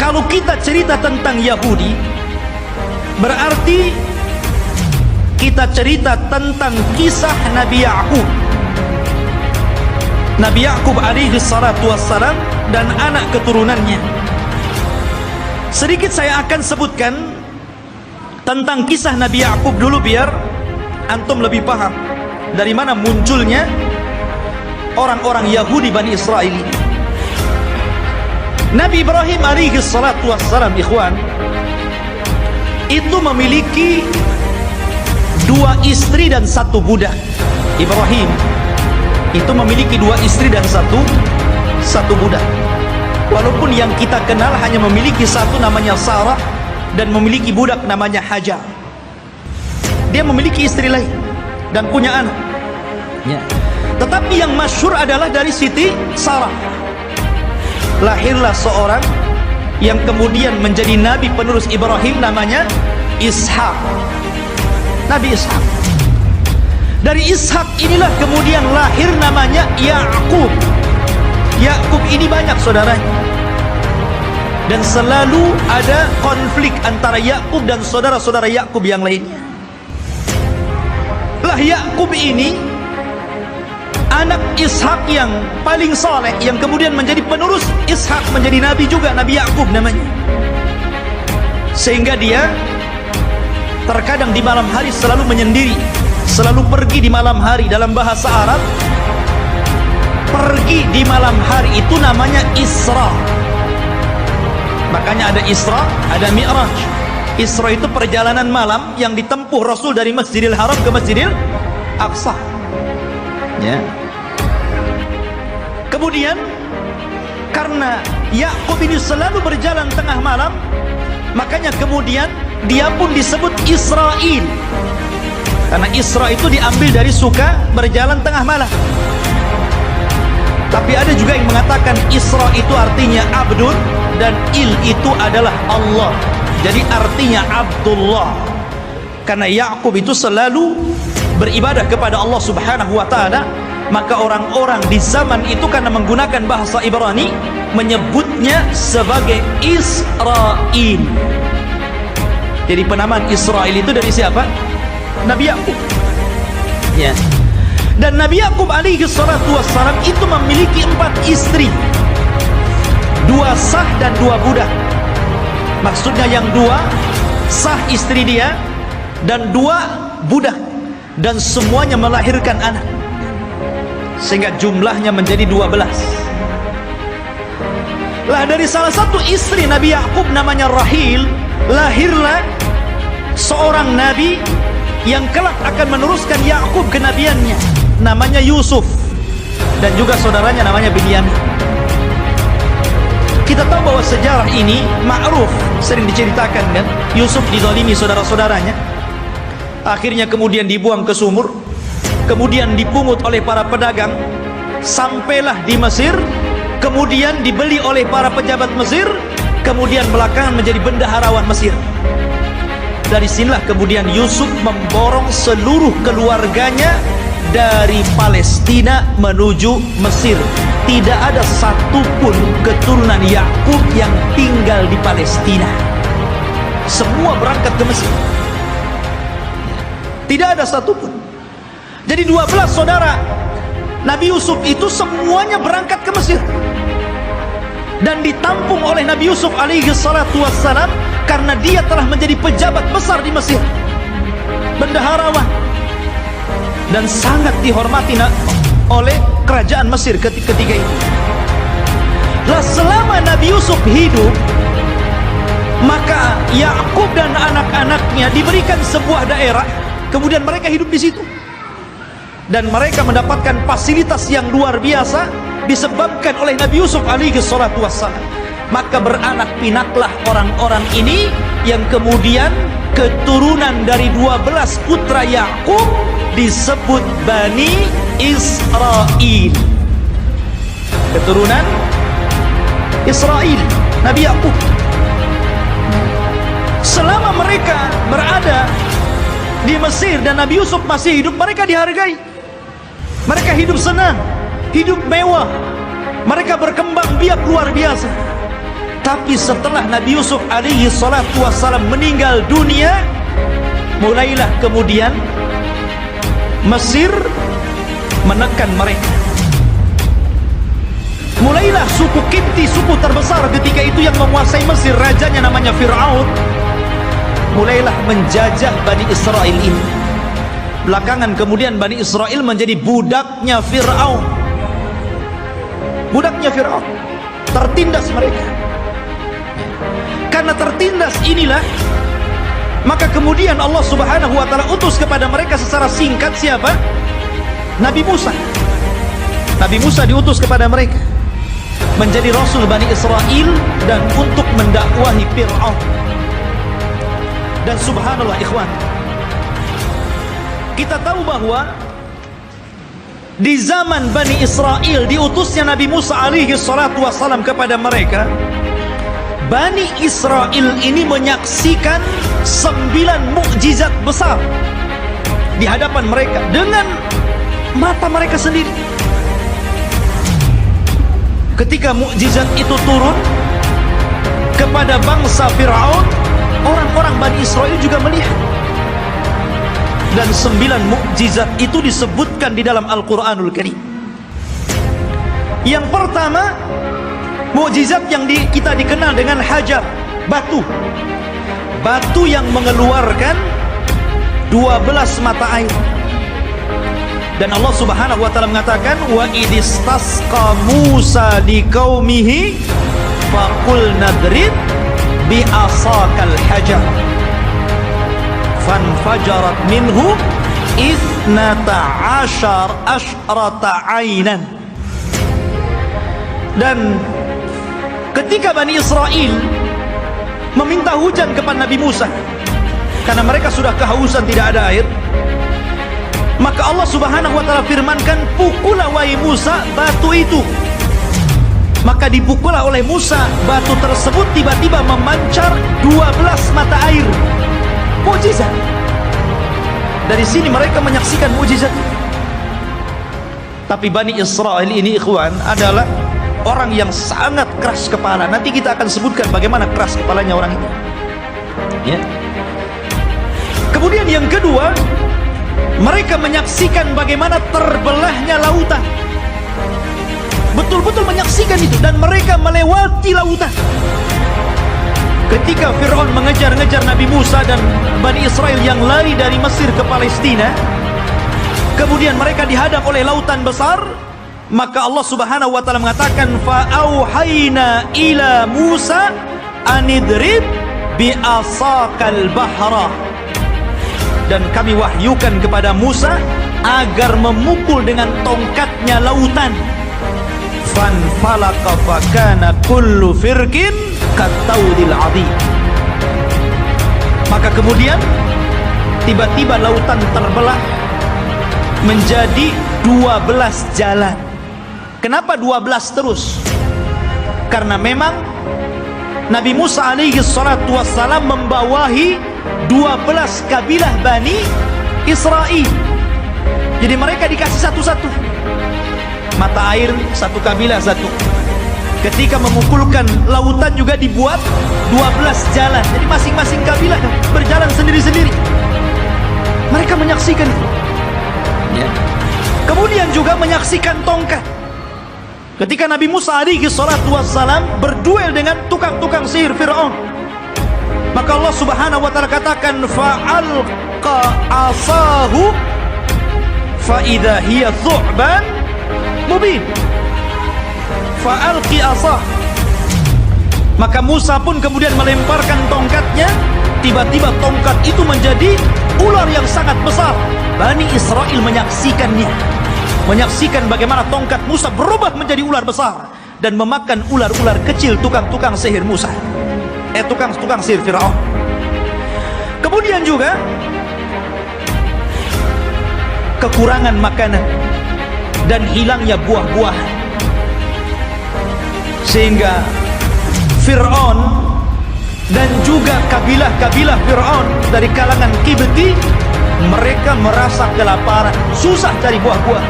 kalau kita cerita tentang Yahudi, berarti kita cerita tentang kisah Nabi Ya'qub. Nabi Ya'qub alaihi salatu wassalam dan anak keturunannya. Sedikit saya akan sebutkan tentang kisah Nabi Ya'qub dulu, biar antum lebih paham dari mana munculnya orang-orang Yahudi Bani Israel ini. Nabi Ibrahim alaihi salatu wassalam, ikhwan, itu memiliki 2 istri dan 1 budak. Ibrahim itu memiliki 2 istri dan 1 budak. Walaupun yang kita kenal hanya memiliki 1 namanya Sarah dan memiliki budak namanya Hajar. Dia memiliki istri lain dan punya anak ya. Tetapi yang masyhur adalah dari Siti Sarah. Lahirlah seorang yang kemudian menjadi nabi penerus Ibrahim, namanya Ishak. Nabi Ishak. Dari Ishak inilah kemudian lahir namanya Ya'qub. Ya'qub ini banyak saudaranya, dan selalu ada konflik antara Ya'qub dan saudara-saudara Ya'qub yang lainnya. Lah Ya'qub ini anak Ishak yang paling soleh, yang kemudian menjadi penerus Ishak, menjadi nabi juga, Nabi Ya'qub namanya. Sehingga dia terkadang di malam hari selalu menyendiri, selalu pergi di malam hari. Dalam bahasa Arab, pergi di malam hari itu namanya Isra. Makanya ada Isra, ada Mi'raj. Isra itu perjalanan malam yang ditempuh Rasul dari Masjidil Haram ke Masjidil Aqsa ya. Kemudian karena Ya'qub ini selalu berjalan tengah malam, makanya kemudian dia pun disebut Israel, karena Isra itu diambil dari suka berjalan tengah malam. Tapi ada juga yang mengatakan Isra itu artinya Abdul dan Il itu adalah Allah. Jadi artinya Abdullah, karena Ya'qub itu selalu beribadah kepada Allah subhanahu wa ta'ala. Maka orang-orang di zaman itu karena menggunakan bahasa Ibrani menyebutnya sebagai Israel. Jadi penamaan Israel itu dari siapa? Nabi Ya'qub ya. Dan Nabi Ya'qub alaihi salatu wassalam itu memiliki 4 istri, 2 sah dan 2 budak. Maksudnya yang 2 sah istri dia dan 2 budak, dan semuanya melahirkan anak, sehingga jumlahnya menjadi 12. Lah dari salah satu istri Nabi Ya'qub namanya Rahil, lahirlah seorang nabi yang kelak akan meneruskan Ya'qub kenabiannya, namanya Yusuf, dan juga saudaranya namanya Binyamin. Kita tahu bahwa sejarah ini ma'ruf, sering diceritakan kan. Yusuf dizalimi saudara-saudaranya, akhirnya kemudian dibuang ke sumur, kemudian dipungut oleh para pedagang, sampailah di Mesir, kemudian dibeli oleh para pejabat Mesir, kemudian belakangan menjadi bendaharawan Mesir. Dari sinilah kemudian Yusuf memborong seluruh keluarganya dari Palestina menuju Mesir. Tidak ada satupun keturunan Ya'qub yang tinggal di Palestina. Semua berangkat ke Mesir. Tidak ada satupun. Jadi 12 saudara Nabi Yusuf itu semuanya berangkat ke Mesir, dan ditampung oleh Nabi Yusuf alaihi salatu wassalam karena dia telah menjadi pejabat besar di Mesir, bendaharawan, dan sangat dihormati oleh kerajaan Mesir ketika itu. Lah selama Nabi Yusuf hidup, maka Ya'qub dan anak-anaknya diberikan sebuah daerah, kemudian mereka hidup di situ, dan mereka mendapatkan fasilitas yang luar biasa disebabkan oleh Nabi Yusuf alaihi salatu wassalam. Maka beranak pinaklah orang-orang ini yang kemudian keturunan dari 12 putra Ya'qub disebut Bani Israel. Keturunan Israel, Nabi Ya'qub. Selama mereka berada di Mesir dan Nabi Yusuf masih hidup, mereka dihargai. Mereka hidup senang, hidup mewah, mereka berkembang biak luar biasa. Tapi setelah Nabi Yusuf alaihi salatu wassalam meninggal dunia, mulailah kemudian Mesir menekan mereka. Mulailah suku Kipti, suku terbesar ketika itu yang menguasai Mesir, rajanya namanya Fir'aun, mulailah menjajah Bani Israel ini. Belakangan kemudian Bani Israel menjadi budaknya Fir'aun. Budaknya Fir'aun, tertindas mereka. Karena tertindas inilah, maka kemudian Allah subhanahu wa ta'ala utus kepada mereka secara singkat siapa? Nabi Musa. Nabi Musa diutus kepada mereka menjadi Rasul Bani Israel dan untuk mendakwahi Fir'aun. Dan subhanallah ikhwan, kita tahu bahwa di zaman Bani Israel diutusnya Nabi Musa alaihi salatu wassalam kepada mereka, Bani Israel ini menyaksikan 9 mukjizat besar di hadapan mereka dengan mata mereka sendiri. Ketika mukjizat itu turun kepada bangsa Fir'aun, orang-orang Bani Israel juga melihat. Dan 9 mukjizat itu disebutkan di dalam Al-Quranul Karim. Yang pertama, mukjizat yang kita dikenal dengan hajar, batu. Batu yang mengeluarkan 12 mata air. Dan Allah subhanahu wa ta'ala mengatakan, wa idistasqa Musa liqaumihi faqul nadrib bi'asakal hajar fanfajarat minhu ithnata asyrata aynan. Dan ketika Bani Israel meminta hujan kepada Nabi Musa karena mereka sudah kehausan, tidak ada air, maka Allah subhanahu wa ta'ala firmankan, pukullah wahai Musa batu itu. Maka dipukullah oleh Musa, batu tersebut tiba-tiba memancar 12 mata air. Mukjizat. Dari sini mereka menyaksikan mukjizat. Tapi Bani Israel ini ikhwan adalah orang yang sangat keras kepala. Nanti kita akan sebutkan bagaimana keras kepalanya orang itu, ya. Kemudian yang kedua, mereka menyaksikan bagaimana terbelahnya lautan. Betul-betul menyaksikan itu, dan mereka melewati lautan. Ketika Fir'aun mengejar-ngejar Nabi Musa dan Bani Israel yang lari dari Mesir ke Palestina, kemudian mereka dihadang oleh lautan besar, maka Allah subhanahu wa ta'ala mengatakan, fa'auhayna ila Musa anidrib bi'asakal bahra. Dan kami wahyukan kepada Musa agar memukul dengan tongkatnya lautan. Fanfalaka fakana kullu firqin kattaudil adhim. Maka kemudian tiba-tiba lautan terbelah menjadi 12 jalan. Kenapa 12 terus? Karena memang Nabi Musa alaihi salatu wassalam membawahi 12 kabilah Bani Israel. Jadi mereka dikasih satu-satu mata air, satu kabilah satu. Ketika memukulkan lautan juga dibuat 12 jalan. Jadi masing-masing kabilah berjalan sendiri-sendiri. Mereka menyaksikan itu, ya. Kemudian juga menyaksikan tongkat. Ketika Nabi Musa alaihi salatu wassalam berduel dengan tukang-tukang sihir Fir'aun, maka Allah subhanahu wa ta'ala katakan, fa'alqa asahu fa'idha hiya thu'ban mubin. Fa'alqi asah. Maka Musa pun kemudian melemparkan tongkatnya. Tiba-tiba tongkat itu menjadi ular yang sangat besar. Bani Israel menyaksikannya, menyaksikan bagaimana tongkat Musa berubah menjadi ular besar dan memakan ular-ular kecil tukang-tukang sihir Musa, tukang-tukang sihir Fir'aun. Kemudian juga kekurangan makanan dan hilangnya buah-buahan, sehingga Fir'aun dan juga kabilah-kabilah Fir'aun dari kalangan Kibti, mereka merasa kelaparan, susah cari buah-buah.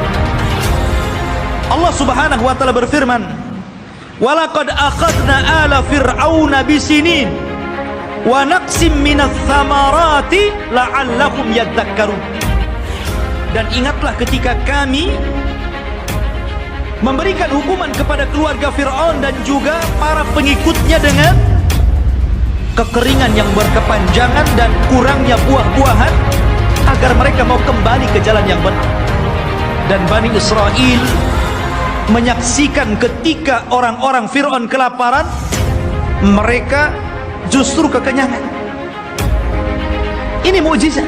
Allah subhanahu wa ta'ala berfirman, walaqad akhadna ala fir'auna bisinin wa naqsim minas thamarati la'allahum yadhakkarun. Dan ingatlah ketika kami memberikan hukuman kepada keluarga Fir'aun dan juga para pengikutnya dengan kekeringan yang berkepanjangan dan kurangnya buah-buahan agar mereka mau kembali ke jalan yang benar. Dan Bani Israel menyaksikan ketika orang-orang Fir'aun kelaparan, mereka justru kekenyangan. Ini mukjizat.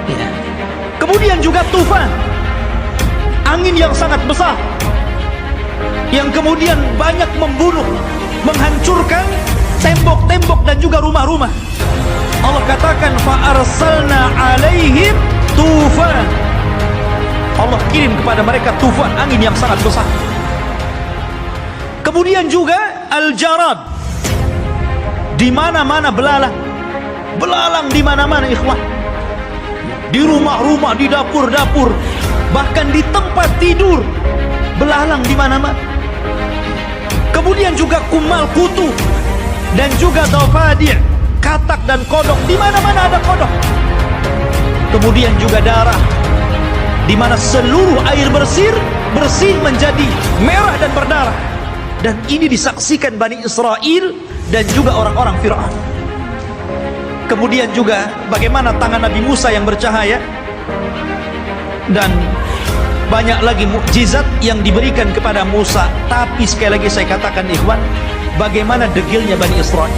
Ya. Kemudian juga tufan, angin yang sangat besar, yang kemudian banyak membunuh, menghancurkan tembok-tembok dan juga rumah-rumah. Allah katakan fa arsalna alaihim tufan. Allah kirim kepada mereka tufan, angin yang sangat besar. Kemudian juga al-jarad, di mana-mana belalang. Belalang di mana-mana, ikhwan. Di rumah-rumah, di dapur-dapur, bahkan di tempat tidur, belalang di mana-mana. Kemudian juga kumal kutu dan juga dafadi', katak dan kodok, di mana-mana ada kodok. Kemudian juga darah, di mana seluruh air bersih menjadi merah dan berdarah. Dan ini disaksikan Bani Israel dan juga orang-orang Fir'aun. Kemudian juga bagaimana tangan Nabi Musa yang bercahaya, dan banyak lagi mukjizat yang diberikan kepada Musa. Tapi sekali lagi saya katakan, ikhwan, bagaimana degilnya Bani Israel.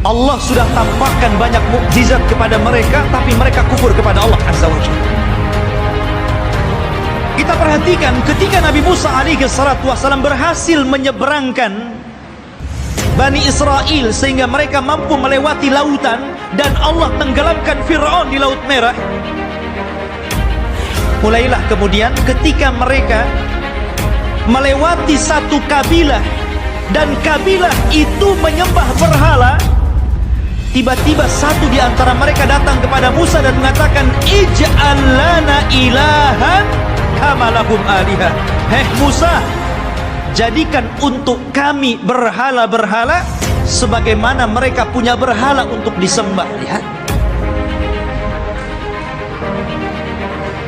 Allah sudah tampakkan banyak mukjizat kepada mereka, tapi mereka kufur kepada Allah Azza wa Jalla. Kita perhatikan ketika Nabi Musa alaihi salatu wassalam berhasil menyeberangkan Bani Israel sehingga mereka mampu melewati lautan, dan Allah tenggelamkan Fir'aun di Laut Merah. Mulailah kemudian ketika mereka melewati satu kabilah, dan kabilah itu menyembah berhala, tiba-tiba satu di antara mereka datang kepada Musa dan mengatakan, ij'al lana ilahan kama lahum alihah. Hei Musa, jadikan untuk kami berhala-berhala sebagaimana mereka punya berhala untuk disembah. Lihat,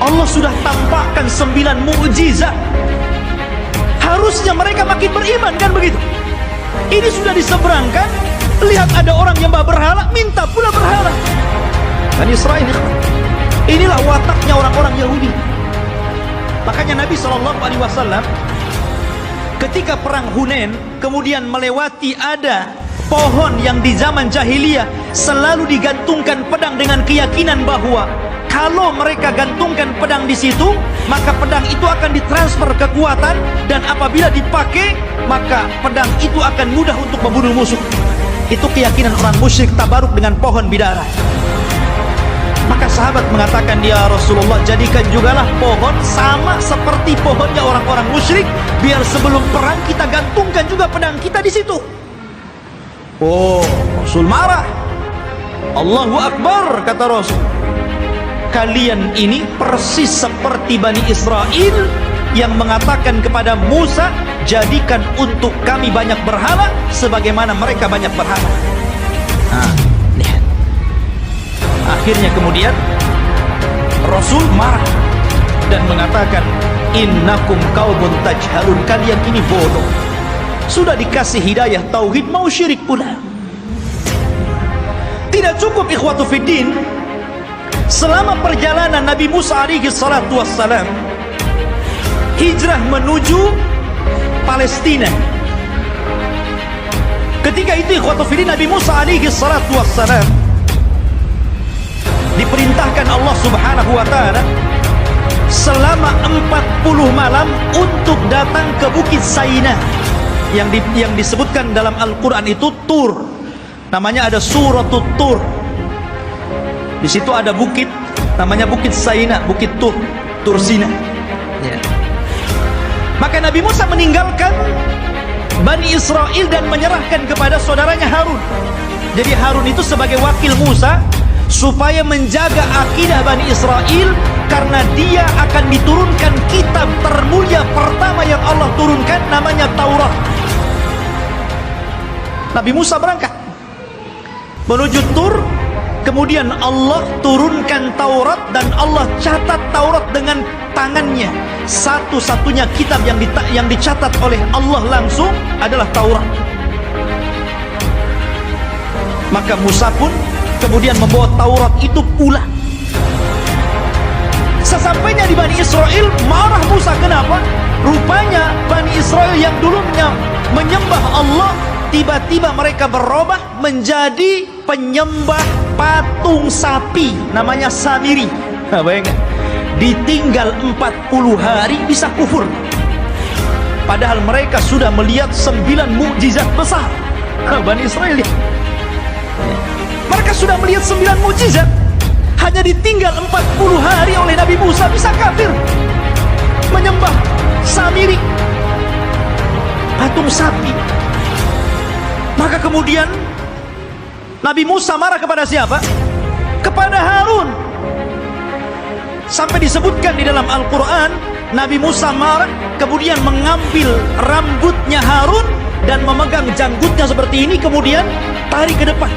Allah sudah tampakkan 9 mukjizat. Harusnya mereka makin beriman, kan begitu? Ini sudah diseberangkan, lihat ada orang yang berhala, minta pula berhala. Bani Israel, inilah wataknya orang-orang Yahudi. Makanya Nabi SAW ketika perang Hunain kemudian melewati ada pohon yang di zaman jahiliyah selalu digantungkan pedang dengan keyakinan bahwa kalau mereka gantungkan pedang di situ, maka pedang itu akan ditransfer kekuatan, dan apabila dipakai, maka pedang itu akan mudah untuk membunuh musuh. Itu keyakinan orang musyrik tabaruk dengan pohon bidara. Maka sahabat mengatakan, ya Rasulullah, jadikan jugalah pohon sama seperti pohonnya orang-orang musyrik, biar sebelum perang kita gantungkan juga pedang kita di situ. Oh, Rasul marah. Allahu Akbar, kata Rasul. Kalian ini persis seperti Bani Israel yang mengatakan kepada Musa, jadikan untuk kami banyak berhala sebagaimana mereka banyak berhala. Lihat. Akhirnya kemudian Rasul marah dan mengatakan, innakum qaumun tajhalun, kalian ini bodoh. Sudah dikasih hidayah tauhid, mau syirik pula. Tidak cukup ikhwatu fiddin, selama perjalanan Nabi Musa alaihi salatu wassalam hijrah menuju Palestina, ketika itu ikhwatu fiddin, Nabi Musa alaihi salatu wassalam diperintahkan Allah subhanahu wa ta'ala selama 40 malam untuk datang ke Bukit Saina yang disebutkan dalam Al-Quran itu Tur. Namanya ada Suratul Tur. Di situ ada bukit namanya Bukit Saina, Bukit Tur, Tur Sina. Ya. Maka Nabi Musa meninggalkan Bani Israel dan menyerahkan kepada saudaranya Harun. Jadi Harun itu sebagai wakil Musa supaya menjaga akidah Bani Israel, karena dia akan diturunkan kitab termulia pertama yang Allah turunkan, namanya Taurat. Nabi Musa berangkat menuju Tur, kemudian Allah turunkan Taurat, dan Allah catat Taurat dengan tangannya. Satu-satunya kitab yang dicatat oleh Allah langsung adalah Taurat. Maka Musa pun kemudian membawa Taurat itu pulang. Sesampainya di Bani Israel, marah Musa. Kenapa? Rupanya Bani Israel yang dulunya menyembah Allah, tiba-tiba mereka berubah menjadi penyembah patung sapi, namanya Samiri. Bayangkan, ditinggal 40 hari bisa kufur, padahal mereka sudah melihat 9 mukjizat besar. Bani Israel ya, mereka sudah melihat 9 mukjizat, hanya ditinggal 40 hari oleh Nabi Musa bisa kafir, menyembah Samiri, patung sapi. Maka kemudian Nabi Musa marah kepada siapa? Kepada Harun. Sampai disebutkan di dalam Al-Quran, Nabi Musa marah, kemudian mengambil rambutnya Harun dan memegang janggutnya seperti ini, kemudian tarik ke depan.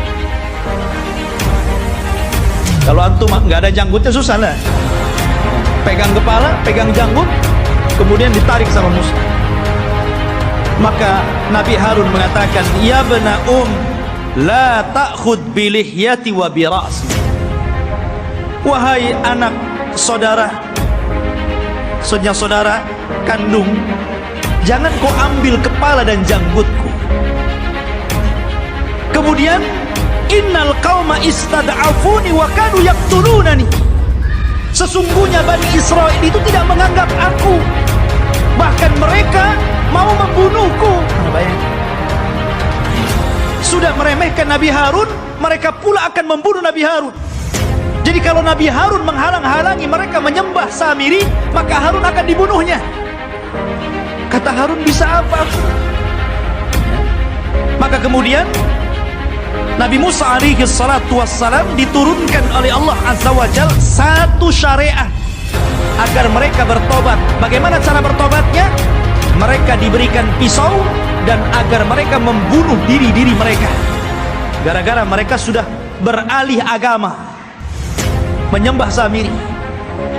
Kalau antum nggak ada janggutnya susah lah. Pegang kepala, pegang janggut, kemudian ditarik sama Musa. Maka Nabi Harun mengatakan, ya bena la ta'khud bilihyati wa bira'si. Wahai anak saudara kandung, jangan kau ambil kepala dan janggutku. Kemudian, innal qauma istad'afuni wa kanu yaqtulunani. Sesungguhnya Bani Israel itu tidak menganggap aku, bahkan mereka mau membunuhku. Sudah meremehkan Nabi Harun, mereka pula akan membunuh Nabi Harun. Jadi kalau Nabi Harun menghalang-halangi mereka menyembah Samiri, maka Harun akan dibunuhnya. Kata Harun, bisa apa aku? Maka kemudian Nabi Musa alaihi salatu wassalam diturunkan oleh Allah Azza wa Jal satu syariat agar mereka bertobat. Bagaimana cara bertobatnya? Mereka diberikan pisau dan agar mereka membunuh diri-diri mereka, gara-gara mereka sudah beralih agama, menyembah Samiri.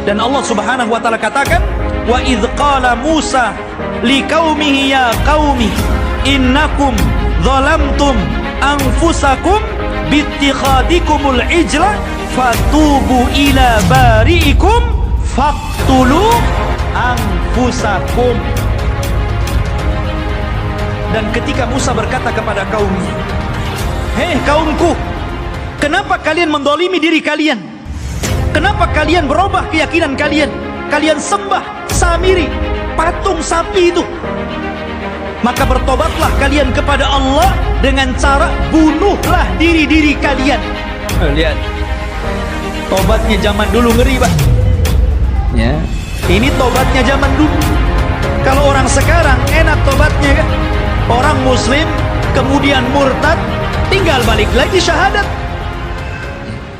Dan Allah Subhanahu wa taala katakan, wa idz qala Musa liqaumihi ya qaumi innakum zalamtum anfusakum bittikhadikumul ijla fatubu ila bari'ikum faqtulu anfusakum. Dan ketika Musa berkata kepada kaumnya, hei kaumku, kenapa kalian mendolimi diri kalian? Kenapa kalian berubah keyakinan kalian? Kalian sembah Samiri, patung sapi itu. Maka bertobatlah kalian kepada Allah dengan cara bunuhlah diri-diri kalian. Lihat, tobatnya zaman dulu ngeri, Pak. Ya, ini tobatnya zaman dulu. Kalau orang sekarang enak tobatnya kan? Orang muslim kemudian murtad, tinggal balik lagi syahadat.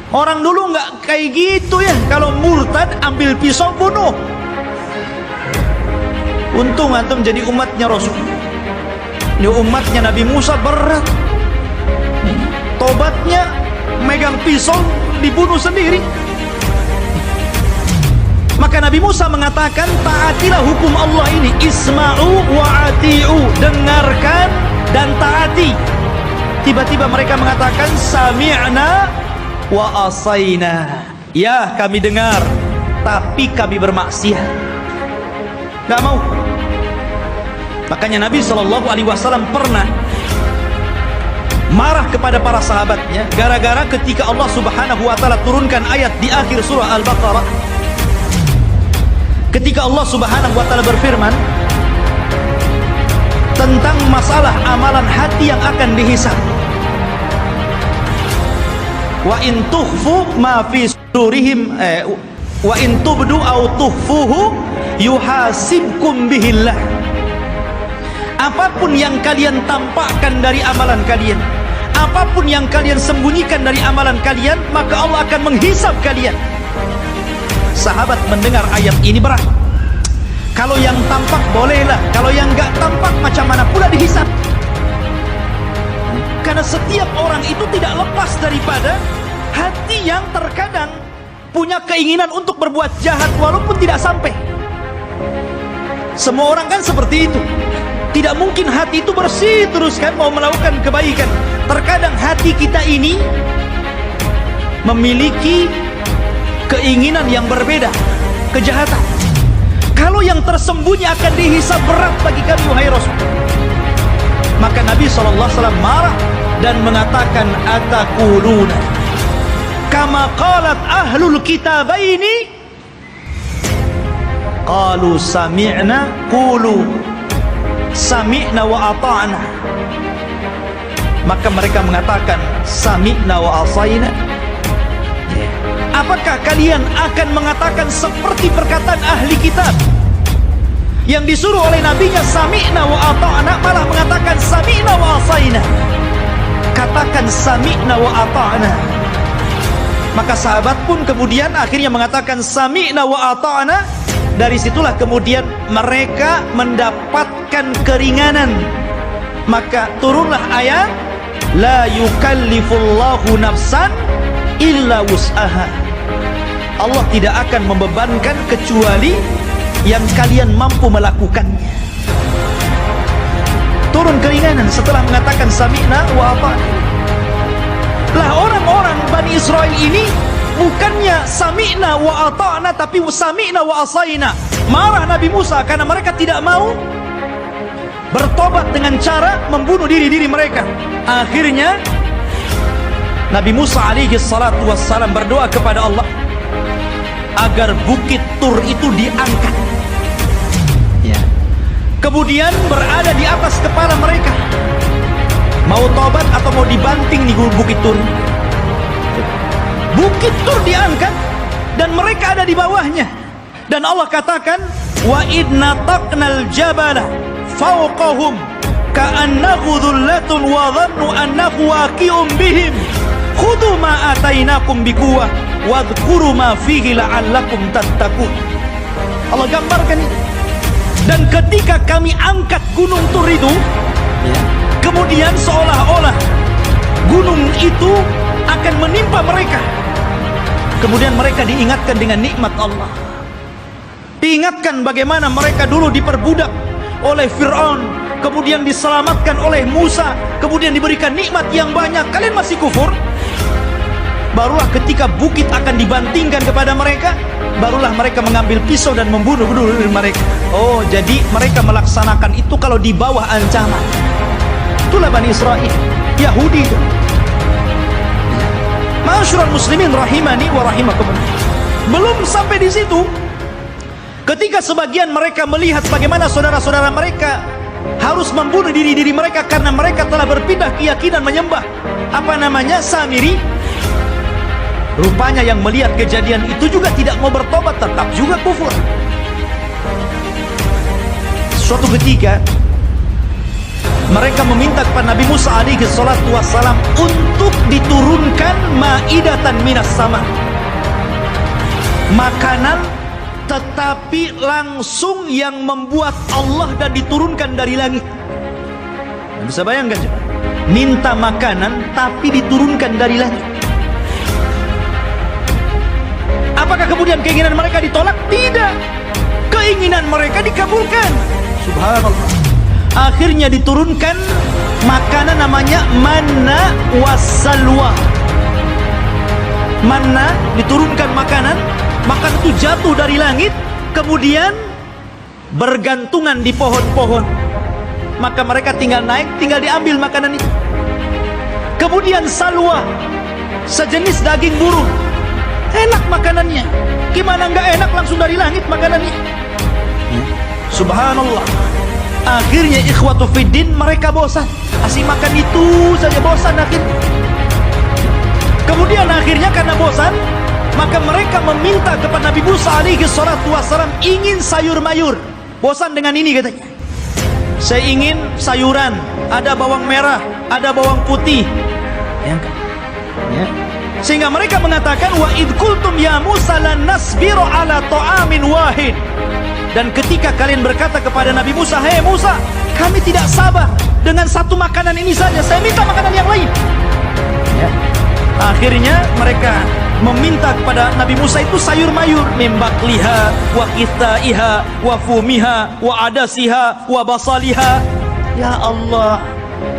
Orang dulu nggak kayak gitu ya. Kalau murtad ambil pisau bunuh. Untung antum jadi umatnya Rasul. Ini umatnya Nabi Musa berat. Tobatnya megang pisau dibunuh sendiri. Maka Nabi Musa mengatakan, taatilah hukum Allah ini, isma'u wa ati'u, dengarkan dan taati. Tiba-tiba mereka mengatakan, sami'na wa asayna. Ya, kami dengar, tapi kami bermaksiat. Gak mau. Makanya Nabi SAW pernah marah kepada para sahabatnya gara-gara ketika Allah Subhanahu wa taala turunkan ayat di akhir surah Al-Baqarah, ketika Allah Subhanahu wa taala berfirman tentang masalah amalan hati yang akan dihisab. Wa in tukhfu ma fi sudurihim wa in tubdu aw tukhfuhu yuhasibkum bihillah. Apapun yang kalian tampakkan dari amalan kalian, apapun yang kalian sembunyikan dari amalan kalian, maka Allah akan menghisab kalian. Sahabat mendengar ayat ini berat. Kalau yang tampak bolehlah, kalau yang enggak tampak macam mana pula dihisab? Karena setiap orang itu tidak lepas daripada hati yang terkadang punya keinginan untuk berbuat jahat walaupun tidak sampai. Semua orang kan seperti itu. Tidak mungkin hati itu bersih terus kan mau melakukan kebaikan. Terkadang hati kita ini memiliki keinginan yang berbeda, kejahatan. Kalau yang tersembunyi akan dihisab berat bagi kami, wahai Rasul. Maka Nabi SAW marah dan mengatakan, ataquluna kama qalat ahlul kitabaini qalu sami'na qulu sami'na wa ata'na. Maka mereka mengatakan sami'na wa asaina. Apakah kalian akan mengatakan seperti perkataan ahli kitab yang disuruh oleh nabinya sami'na wa ata'na, malah mengatakan sami'na wa asaina? Katakan sami'na wa ata'na. Maka sahabat pun kemudian akhirnya mengatakan sami'na wa ata'na. Dari situlah kemudian mereka mendapatkan keringanan. Maka turunlah ayat la yukallifullahu nafsan illa wus'aha. Allah tidak akan membebankan kecuali yang kalian mampu melakukannya. Turun keringanan setelah mengatakan sami'na wa ata'na. Lah orang-orang Bani Israel ini bukannya sami'na wa ata'na, tapi sami'na wa asaina. Marah Nabi Musa karena mereka tidak mau bertobat dengan cara membunuh diri-diri mereka. Akhirnya Nabi Musa alaihi salatu wassalam berdoa kepada Allah agar bukit Tur itu diangkat, ya. Kemudian berada di atas kepala mereka. Mau tobat atau mau dibanting di bukit Tur. Bukit Tur diangkat dan mereka ada di bawahnya. Dan Allah katakan, wa idna taqnal jabala fawqahum ka'annahu dhullatun wa dhannu annahu waqi'un bihim khudhu ma atainakum biquwwah wadhkuru ma fihi la'allakum tattaqun. Allah gambarkan itu. Dan ketika kami angkat gunung Tur itu, kemudian seolah-olah gunung itu akan menimpa mereka. Kemudian mereka diingatkan dengan nikmat Allah. Diingatkan bagaimana mereka dulu diperbudak oleh Fir'aun, kemudian diselamatkan oleh Musa, kemudian diberikan nikmat yang banyak. Kalian masih kufur? Barulah ketika bukit akan dibantingkan kepada mereka, barulah mereka mengambil pisau dan membunuh mereka. Oh, jadi mereka melaksanakan itu kalau di bawah ancaman. Itulah Bani Israel, Yahudi itu. Ma'asyiral muslimin rahimani wa rahimakumullah. Belum sampai di situ, ketika sebagian mereka melihat bagaimana saudara-saudara mereka harus membunuh diri-diri mereka karena mereka telah berpindah keyakinan menyembah Samiri. Rupanya yang melihat kejadian itu juga tidak mau bertobat, tetap juga kufur. Suatu ketika mereka meminta kepada Nabi Musa alaihi salatu wassalam untuk diturunkan ma'idatan minas sama, makanan tetapi langsung yang membuat Allah dan diturunkan dari langit. Bisa bayangkan coba, minta makanan tapi diturunkan dari langit. Apakah kemudian keinginan mereka ditolak? Tidak. Keinginan mereka dikabulkan. Subhanallah. Akhirnya diturunkan makanan namanya manna wassalwa. Manna, diturunkan makanan itu jatuh dari langit, kemudian bergantungan di pohon-pohon. Maka mereka tinggal naik, tinggal diambil makanan itu. Kemudian salwa, sejenis daging burung. Enak makanannya. Gimana enggak enak, langsung dari langit makanannya. Subhanallah. Akhirnya ikhwatu fiddin, mereka bosan. Asih makan itu saja, bosan akhirnya. Kemudian akhirnya karena bosan, maka mereka meminta kepada Nabi Musa alaihi salatu wassalam ingin sayur mayur. Bosan dengan ini katanya. Saya ingin sayuran, ada bawang merah, ada bawang putih, Bayangkan. Ya. Sehingga mereka mengatakan wa id qultum ya Musa lan nasbiru ala ta'amin wahid. Dan ketika kalian berkata kepada Nabi Musa, "Hei Musa, kami tidak sabar dengan satu makanan ini saja. Saya minta makanan yang lain." Ya. Akhirnya mereka meminta kepada Nabi Musa itu sayur mayur, mimbakliha wa qithaiha wa fumiha wa adasiha wa basaliha. Ya Allah,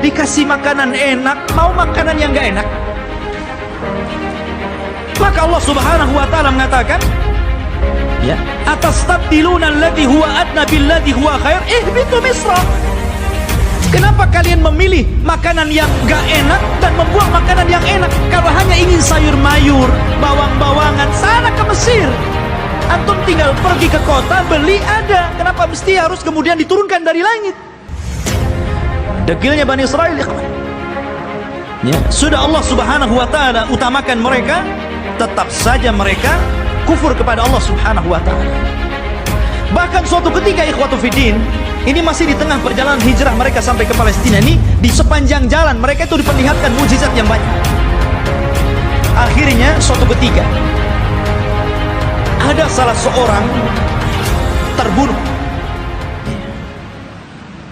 dikasih makanan enak, mau makanan yang enggak enak. Maka Allah Subhanahu wa taala mengatakan, ya, atastabdiluna alladhi huwa adna billadhi huwa khair ihbitu misra. Kenapa kalian memilih makanan yang enggak enak dan membuang makanan yang enak? Kalau hanya ingin sayur mayur, bawang-bawangan, sana ke Mesir. Antum tinggal pergi ke kota, beli ada. Kenapa mesti harus kemudian diturunkan dari langit? Degilnya Bani Israel, ya, sudah Allah Subhanahu wa taala utamakan mereka, tetap saja mereka kufur kepada Allah Subhanahu wa taala. Bahkan suatu ketika ikhwatu fiddin, ini masih di tengah perjalanan hijrah mereka sampai ke Palestina ini, di sepanjang jalan mereka itu diperlihatkan mukjizat yang banyak. Akhirnya suatu ketika ada salah seorang terbunuh.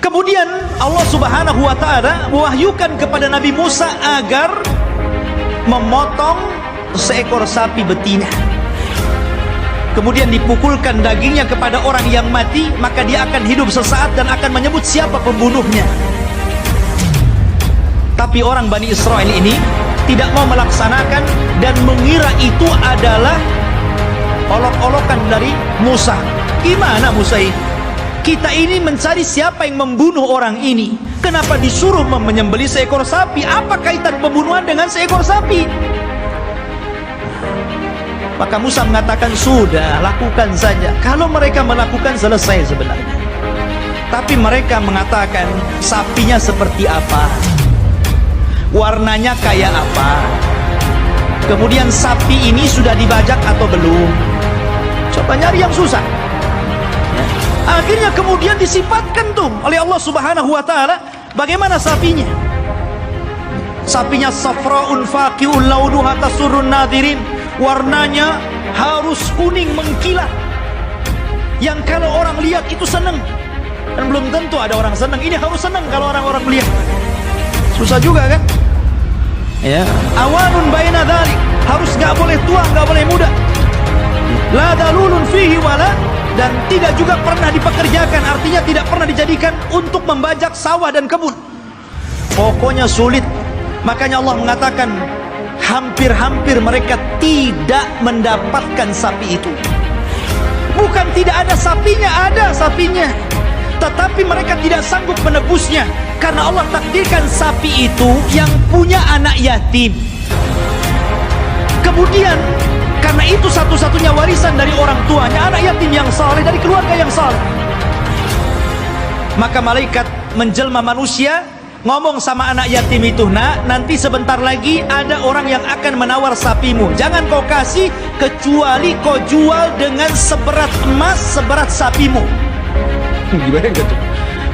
Kemudian Allah Subhanahu wa taala mewahyukan kepada Nabi Musa agar memotong seekor sapi betina. Kemudian dipukulkan dagingnya kepada orang yang mati, maka dia akan hidup sesaat dan akan menyebut siapa pembunuhnya. Tapi orang Bani Israel ini tidak mau melaksanakan dan mengira itu adalah olok-olokan dari Musa. Gimana Musa ini? Kita ini mencari siapa yang membunuh orang ini. Kenapa disuruh menyembelih seekor sapi? Apa kaitan pembunuhan dengan seekor sapi? Maka Musa mengatakan, sudah, lakukan saja. Kalau mereka melakukan, selesai sebenarnya. Tapi mereka mengatakan, sapinya seperti apa, warnanya kayak apa, kemudian sapi ini sudah dibajak atau belum. Coba nyari yang susah, ya. Akhirnya kemudian disifatkan tuh oleh Allah Subhanahu wa taala bagaimana sapinya. Sapinya safraun faqi'un launuha tasurrun nadirin. Warnanya harus kuning mengkilat, yang kalau orang lihat itu senang. Dan belum tentu ada orang senang. Ini harus senang kalau orang-orang melihat. Susah juga kan? Ya. Awanun baina dzalik, harus nggak boleh tua, nggak boleh muda. La dalulun fihi wala, dan tidak juga pernah dipekerjakan, artinya tidak pernah dijadikan untuk membajak sawah dan kebun. Pokoknya sulit. Makanya Allah mengatakan hampir-hampir mereka tidak mendapatkan sapi itu. Bukan tidak ada sapinya, ada sapinya, tetapi mereka tidak sanggup menebusnya, karena Allah takdirkan sapi itu yang punya anak yatim. Kemudian karena itu satu-satunya warisan dari orang tuanya, anak yatim yang saleh, dari keluarga yang saleh. Maka malaikat menjelma manusia, ngomong sama anak yatim itu, nak, nanti sebentar lagi ada orang yang akan menawar sapimu. Jangan kau kasih kecuali kau jual dengan seberat emas seberat sapimu. Gimana gitu?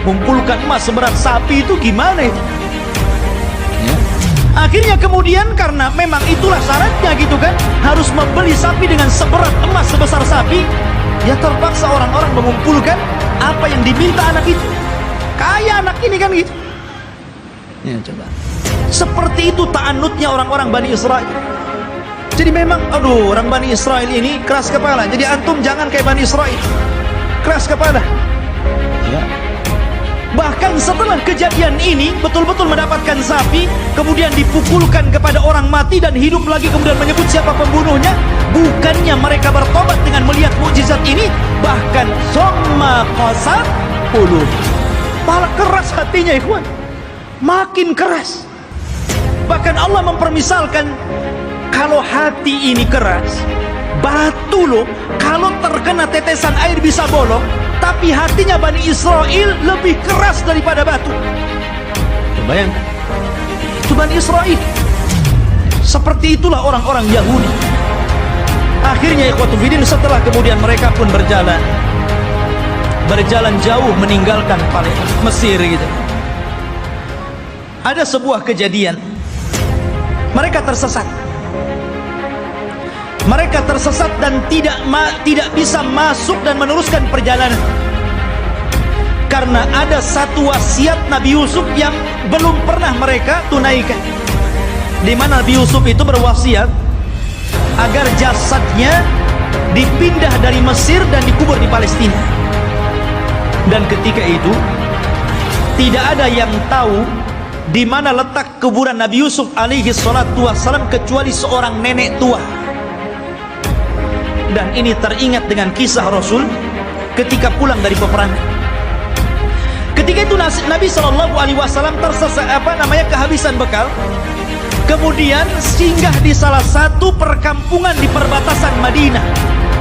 Mengumpulkan emas seberat sapi itu gimana itu? Ya. Akhirnya kemudian karena memang itulah syaratnya gitu kan, harus membeli sapi dengan seberat emas sebesar sapi, ya terpaksa orang-orang mengumpulkan apa yang diminta anak itu. Kaya anak ini kan gitu. Ya, coba. Seperti itu ta'annutnya orang-orang Bani Israel. Jadi memang, aduh, orang Bani Israel ini keras kepala. Jadi antum jangan kayak Bani Israel, keras kepala, ya. Bahkan setelah kejadian ini betul-betul mendapatkan sapi, kemudian dipukulkan kepada orang mati dan hidup lagi, kemudian menyebut siapa pembunuhnya. Bukannya mereka bertobat dengan melihat mukjizat ini, bahkan summa qasat qulub, malah keras hatinya, ikhwan. Makin keras. Bahkan Allah mempermisalkan, kalau hati ini keras, batu loh, kalau terkena tetesan air bisa bolong, tapi hatinya Bani Israel lebih keras daripada batu. Bayangkan, itu Bani Israel. Seperti itulah orang-orang Yahudi. Akhirnya ikhwatu fiddin, setelah kemudian mereka pun berjalan jauh meninggalkan Mesir gitu. Ada sebuah kejadian Mereka tersesat. Mereka tersesat dan tidak bisa masuk dan meneruskan perjalanan. Karena ada satu wasiat Nabi Yusuf yang belum pernah mereka tunaikan. Di mana Nabi Yusuf itu berwasiat agar jasadnya dipindah dari Mesir dan dikubur di Palestina. Dan ketika itu tidak ada yang tahu di mana letak kuburan Nabi Yusuf alaihi salatu wassalam kecuali seorang nenek tua. Dan ini teringat dengan kisah Rasul ketika pulang dari peperangan. Ketika itu Nabi SAW kehabisan bekal. Kemudian singgah di salah satu perkampungan di perbatasan Madinah.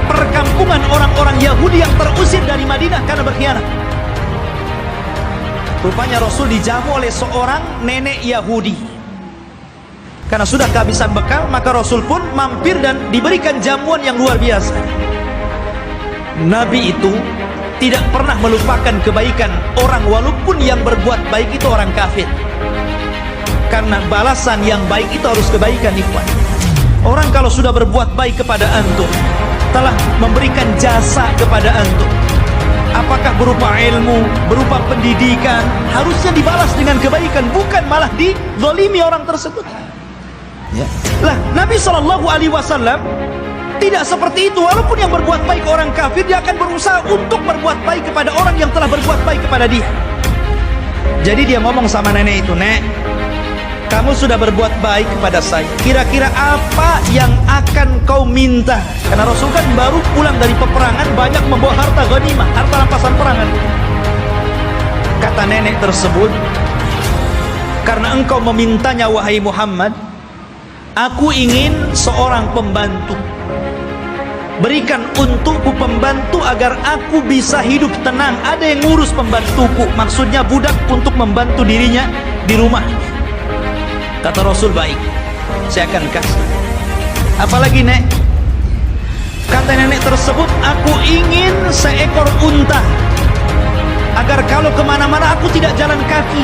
Perkampungan orang-orang Yahudi yang terusir dari Madinah karena berkhianat. Rupanya Rasul dijamu oleh seorang nenek Yahudi. Karena sudah kehabisan bekal, maka Rasul pun mampir dan diberikan jamuan yang luar biasa. Nabi itu tidak pernah melupakan kebaikan orang, walaupun yang berbuat baik itu orang kafir. Karena balasan yang baik itu harus kebaikan, ikhwan. Orang kalau sudah berbuat baik kepada antum, telah memberikan jasa kepada antum, apakah berupa ilmu, berupa pendidikan, harusnya dibalas dengan kebaikan, bukan malah dizalimi orang tersebut. Ya. Lah, Nabi SAW tidak seperti itu. Walaupun yang berbuat baik orang kafir, dia akan berusaha untuk berbuat baik kepada orang yang telah berbuat baik kepada dia. Jadi dia ngomong sama nenek itu, "Nek, kamu sudah berbuat baik kepada saya. Kira-kira apa yang akan kau minta?" Karena Rasul kan baru pulang dari peperangan, banyak membawa harta ghanimah, harta rampasan perangan. Kata nenek tersebut, "Karena engkau memintanya, wahai Muhammad, aku ingin seorang pembantu. Berikan untukku pembantu agar aku bisa hidup tenang. Ada yang ngurus pembantuku." Maksudnya budak untuk membantu dirinya di rumah. Kata Rasul, "Baik, saya akan kasih. Apalagi, Nek?" Kata nenek tersebut, "Aku ingin seekor unta, agar kalau kemana-mana aku tidak jalan kaki.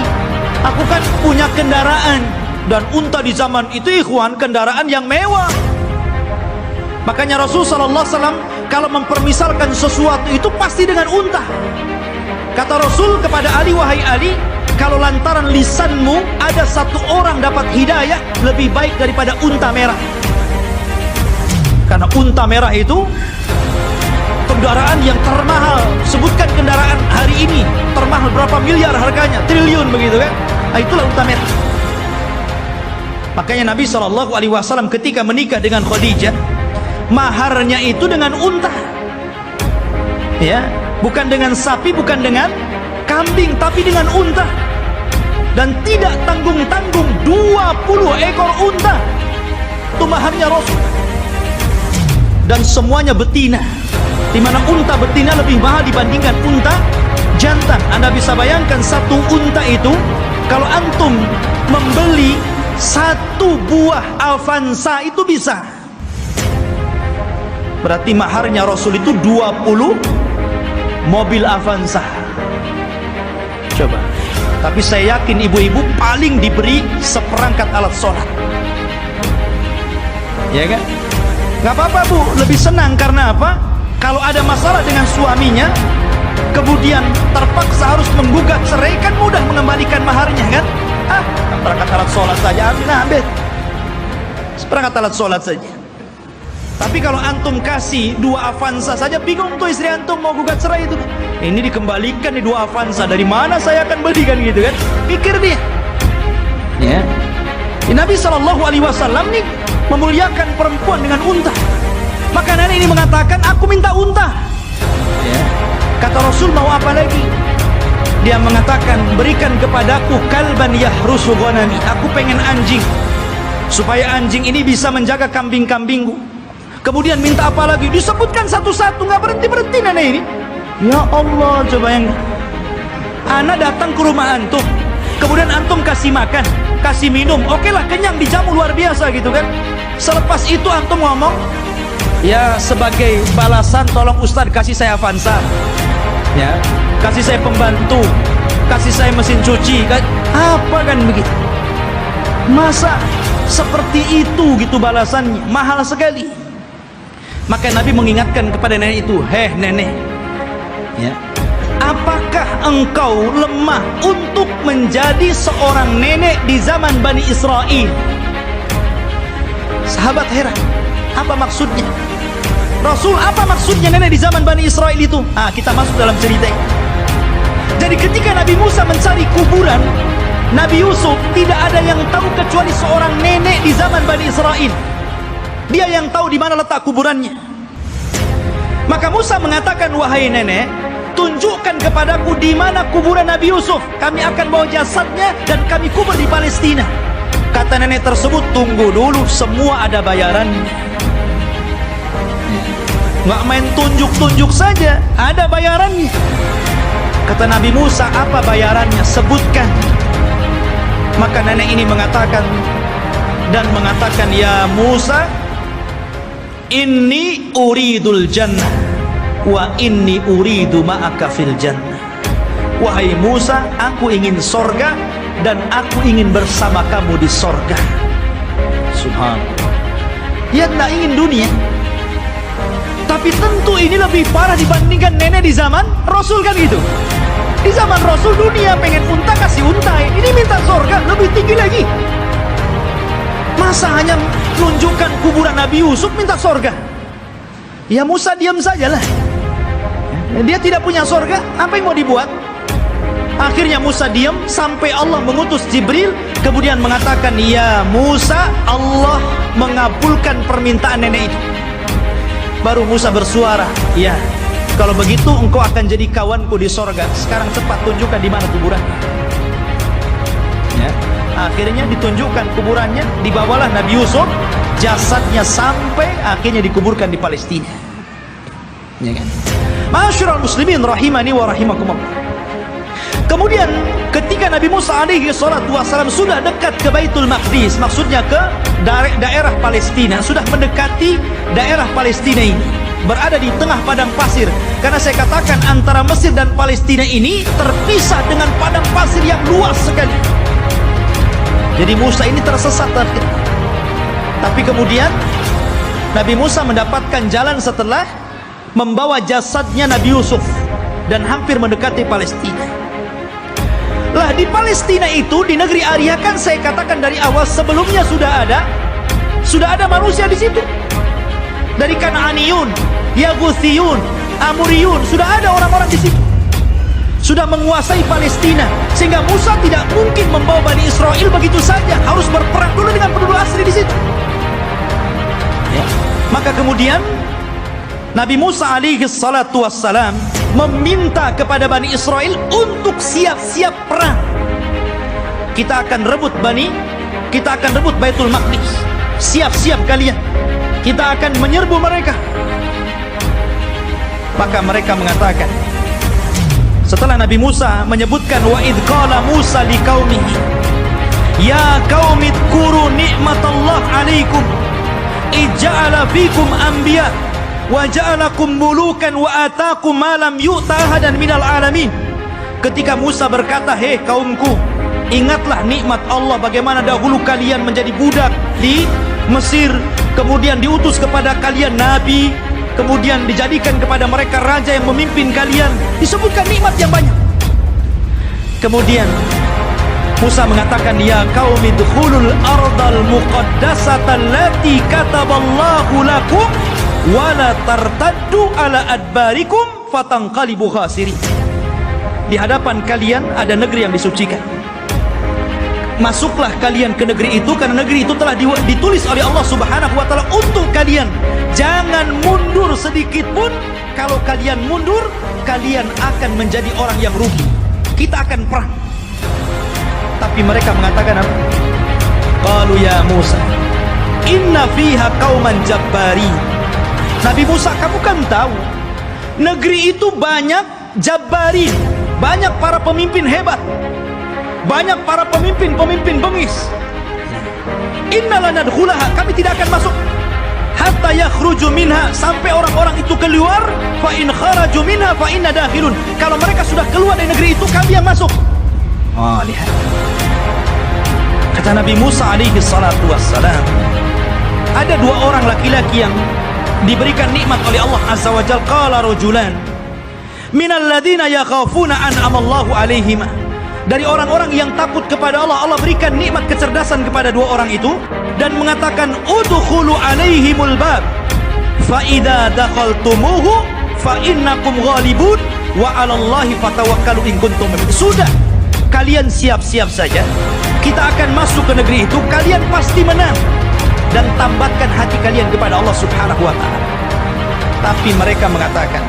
Aku kan punya kendaraan." Dan unta di zaman itu, ikhwan, kendaraan yang mewah. Makanya Rasul SAW kalau mempermisalkan sesuatu itu pasti dengan unta. Kata Rasul kepada Ali, "Wahai Ali, kalau lantaran lisanmu ada satu orang dapat hidayah, lebih baik daripada unta merah." Karena unta merah itu kendaraan yang termahal. Sebutkan kendaraan hari ini termahal berapa miliar harganya, triliun begitu kan. Nah, itulah unta merah. Makanya Nabi SAW ketika menikah dengan Khadijah, maharnya itu dengan unta. Ya, bukan dengan sapi, bukan dengan kambing, tapi dengan unta. Dan tidak tanggung-tanggung, 20 ekor unta. Itu maharnya Rasul. Dan semuanya betina. Di mana unta betina lebih mahal dibandingkan unta jantan. Anda bisa bayangkan satu unta itu, kalau antum membeli satu buah Avanza itu bisa. Berarti maharnya Rasul itu 20 mobil Avanza. Coba. Tapi saya yakin ibu-ibu paling diberi seperangkat alat sholat. Ya kan? Gak apa-apa, Bu, lebih senang. Karena apa? Kalau ada masalah dengan suaminya, kemudian terpaksa harus menggugat cerai, kan mudah mengembalikan maharnya kan? Seperangkat alat sholat saja, ambil. Seperangkat alat sholat saja. Tapi kalau antum kasih 2 Avanza saja, bingung tuh istri antum mau gugat cerai itu. Ini dikembalikan nih 2 Avanza, dari mana saya akan beli kan gitu kan? Pikir dia. Ya. Nabi SAW nih memuliakan perempuan dengan unta. Maka nenek ini mengatakan, "Aku minta unta." Ya. Kata Rasul, "Mau apa lagi?" Dia mengatakan, "Berikan kepadaku kalban yahrusu ghanami." Aku pengen anjing, supaya anjing ini bisa menjaga kambing-kambingku. Kemudian minta apa lagi? Disebutkan satu-satu, nggak berhenti-berhenti nenek ini. Ya Allah, coba yang anak datang ke rumah antum, kemudian antum kasih makan, kasih minum, oke lah, kenyang, dijamu luar biasa gitu kan. Selepas itu antum ngomong, "Ya, sebagai balasan tolong Ustadz kasih saya Avanza, ya, kasih saya pembantu, kasih saya mesin cuci kan." Apa kan begitu? Masa Seperti itu gitu balasannya, mahal sekali. Maka Nabi mengingatkan kepada nenek itu, "Heh nenek, ya, apakah engkau lemah untuk menjadi seorang nenek di zaman Bani Israel?" Sahabat heran, apa maksudnya? Rasul, apa maksudnya nenek di zaman Bani Israel itu? Kita masuk dalam cerita ini. Jadi ketika Nabi Musa mencari kuburan Nabi Yusuf, tidak ada yang tahu kecuali seorang nenek di zaman Bani Israel. Dia yang tahu di mana letak kuburannya. Maka Musa mengatakan, "Wahai nenek, tunjukkan kepadaku di mana kuburan Nabi Yusuf. Kami akan bawa jasadnya dan kami kubur di Palestina." Kata nenek tersebut, "Tunggu dulu, semua ada bayarannya." Nggak main tunjuk-tunjuk saja, ada bayarannya. Kata Nabi Musa, "Apa bayarannya? Sebutkan." Maka nenek ini mengatakan, "Ya Musa, inni uridul jannah wa inni uridu ma'aka fil jannah." Wahai Musa, aku ingin sorga dan aku ingin bersama kamu di sorga. Subhanallah. Dia tidak ingin dunia. Tapi tentu ini lebih parah dibandingkan nenek di zaman Rasul, kan gitu. Di zaman Rasul dunia pengen unta kasih untai, ini minta sorga lebih tinggi lagi. Masa hanya menunjukkan kuburan Nabi Yusuf minta sorga? Ya Musa diam sajalah. Dia tidak punya sorga, apa yang mau dibuat? Akhirnya Musa diam sampai Allah mengutus Jibril, kemudian mengatakan, "Ya Musa, Allah mengabulkan permintaan nenek itu." Baru Musa bersuara, "Ya, kalau begitu engkau akan jadi kawanku di sorga. Sekarang cepat tunjukkan di mana kuburannya." Ya, akhirnya ditunjukkan kuburannya, dibawalah Nabi Yusuf, jasadnya sampai akhirnya dikuburkan di Palestina. Ya kan? Ma'asyiral muslimin rahimani wa rahimakumullah. Kemudian ketika Nabi Musa alaihi salatu wassalam sudah dekat ke Baitul Maqdis, maksudnya ke daerah Palestina, sudah mendekati daerah Palestina ini, berada di tengah padang pasir. Karena saya katakan antara Mesir dan Palestina ini terpisah dengan padang pasir yang luas sekali. Jadi Musa ini tersesat akhirnya. Tapi kemudian Nabi Musa mendapatkan jalan setelah membawa jasadnya Nabi Yusuf dan hampir mendekati Palestina. Lah di Palestina itu, di negeri Arya, kan saya katakan dari awal sebelumnya sudah ada manusia di situ. Dari Kanaaniyun, Yaguthiyun, Amuriyun, sudah ada orang-orang di situ. Sudah menguasai Palestina, sehingga Musa tidak mungkin membawa Bani Israel begitu saja, harus berperang dulu dengan penduduk asli di situ. Ya. Maka kemudian Nabi Musa alaihi salatu wassalam meminta kepada Bani Israel untuk siap-siap perang. Kita akan rebut Baitul Maqdis. Siap-siap kalian. Kita akan menyerbu mereka. Maka mereka mengatakan, setelah Nabi Musa menyebutkan, "Wa idh qala Musa liqaumihi ya qaumi dzkuru ni'matallah 'alaikum ij'ala fikum anbiya wa ja'alakum mulukan wa atakum ma lam yu'ta ahadan minal alamin." Ketika Musa berkata, "Hei kaumku, ingatlah nikmat Allah bagaimana dahulu kalian menjadi budak di Mesir, kemudian diutus kepada kalian nabi, kemudian dijadikan kepada mereka raja yang memimpin kalian." Disebutkan nikmat yang banyak. Kemudian Musa mengatakan, "Ya qaumi dkhulul ardal muqaddasata allati kataballahu lakum wala tartaddu ala adbarikum fatanqalibu khasirin." Di hadapan kalian ada negeri yang disucikan. Masuklah kalian ke negeri itu, karena negeri itu telah ditulis oleh Allah Subhanahu wa taala untuk kalian. Jangan mundur sedikit pun. Kalau kalian mundur, kalian akan menjadi orang yang rugi. Kita akan perang. Tapi mereka mengatakan apa? Qalu ya Musa, inna fiha qauman jabbari. Nabi Musa, kamu kan tahu negeri itu banyak jabbarin, banyak para pemimpin hebat, banyak para pemimpin bengis. Inna lanadkhulaha, kami tidak akan masuk hatta yakhruju minha, sampai orang-orang itu keluar. Fa in kharaju minha fa inna dakhilun, kalau mereka sudah keluar dari negeri itu, kami yang masuk. Oh, lihat. Kata Nabi Musa alaihi salatu wassalam, ada dua orang laki-laki yang diberikan nikmat oleh Allah azza wa jalla. Qala rajulan minal ladzina yakhafuna an'amallahu alaihim, dari orang-orang yang takut kepada Allah, Allah berikan nikmat kecerdasan kepada dua orang itu dan mengatakan udkhulu alaihimul bab fa idza dakhaltumuhu fa innakum ghalibun wa 'alallahi fatawakkalu in kuntum mu'minin. Sudah, kalian siap-siap saja, kita akan masuk ke negeri itu, kalian pasti menang, dan tambatkan hati kalian kepada Allah subhanahu wa ta'ala. Tapi mereka mengatakan,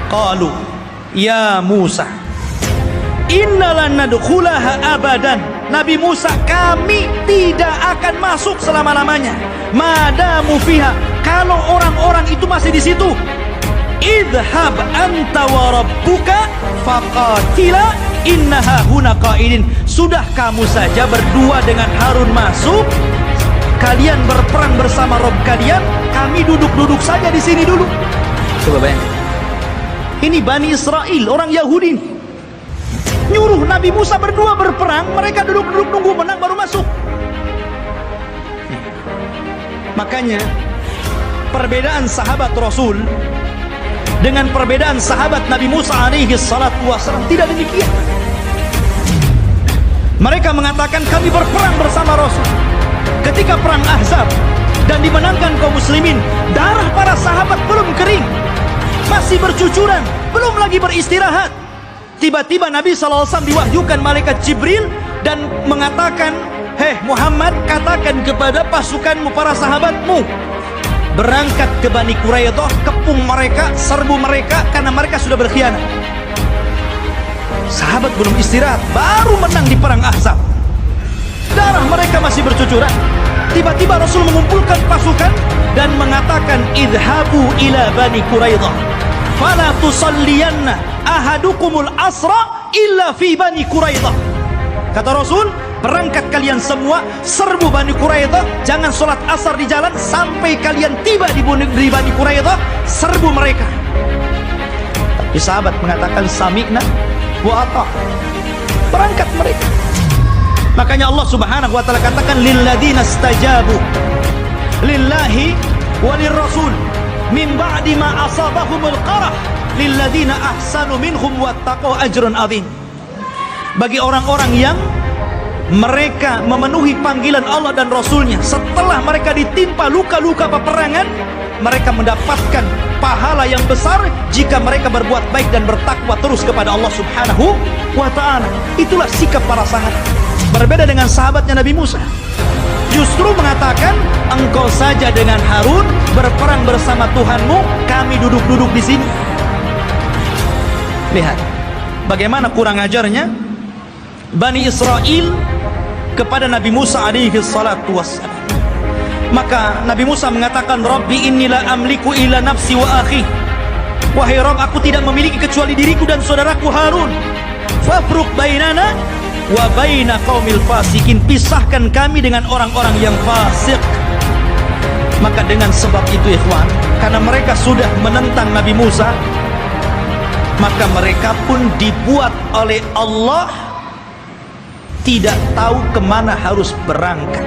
qalu ya Musa inna lan nadkhulaha abadan. Nabi Musa, kami tidak akan masuk selama-lamanya, madamu fiha, kalau orang-orang itu masih di situ. Idhab anta wa rabbuka faqatila innaha huna qaidin. Sudah, kamu saja berdua dengan Harun masuk, kalian berperang bersama Rob kalian, kami duduk-duduk saja di sini dulu. Coba bayangkan, ini Bani Israel, orang Yahudi, nyuruh Nabi Musa berdua berperang, mereka duduk-duduk nunggu menang baru masuk. Makanya perbedaan sahabat Rasul dengan perbedaan sahabat Nabi Musa alaihi salatu wassalam tidak demikian. Mereka mengatakan kami berperang bersama Rasul. Ketika perang Ahzab dan dimenangkan kaum muslimin, darah para sahabat belum kering, masih bercucuran, belum lagi beristirahat. Tiba-tiba Nabi SAW diwahyukan malaikat Jibril dan mengatakan, hei Muhammad, katakan kepada pasukanmu, para sahabatmu, berangkat ke Bani Quraidah, kepung mereka, serbu mereka, karena mereka sudah berkhianat. Sahabat belum istirahat, baru menang di perang Ahzab, darah mereka masih bercucuran. Tiba-tiba Rasul mengumpulkan pasukan dan mengatakan, idhabu ila Bani Quraidah fala tusalliyanna ahadukumul asra illa fi Bani Quraidah. Kata Rasul, berangkat kalian semua, serbu Bani Quraidah, jangan sholat asar di jalan sampai kalian tiba di Bani Quraidah, serbu mereka. Tapi sahabat mengatakan sami'na wa ata', berangkat mereka. Makanya Allah subhanahu wa ta'ala katakan lilladzina stajabu lillahi walir rasul min ba'di ma asabahumul qarah lilladzina ahsanu minhum wattaqau ajrun adzim. Bagi orang-orang yang mereka memenuhi panggilan Allah dan Rasulnya, setelah mereka ditimpa luka-luka peperangan, mereka mendapatkan pahala yang besar jika mereka berbuat baik dan bertakwa terus kepada Allah subhanahu wa ta'ala. Itulah sikap para sahabat. Berbeda dengan sahabatnya Nabi Musa, justru mengatakan, engkau saja dengan Harun berperang bersama Tuhanmu, kami duduk-duduk di sini. Lihat bagaimana kurang ajarnya Bani Israel kepada Nabi Musa alaihi salatu wassalam. Maka Nabi Musa mengatakan, Rabbi inni la amliku illa nafsi wa akhi. Wahai Rabb, aku tidak memiliki kecuali diriku dan saudaraku Harun. Fafruq bainana wa baina qaumil fasikin. Pisahkan kami dengan orang-orang yang fasik. Maka dengan sebab itu ikhwan, karena mereka sudah menentang Nabi Musa, maka mereka pun dibuat oleh Allah tidak tahu kemana harus berangkat.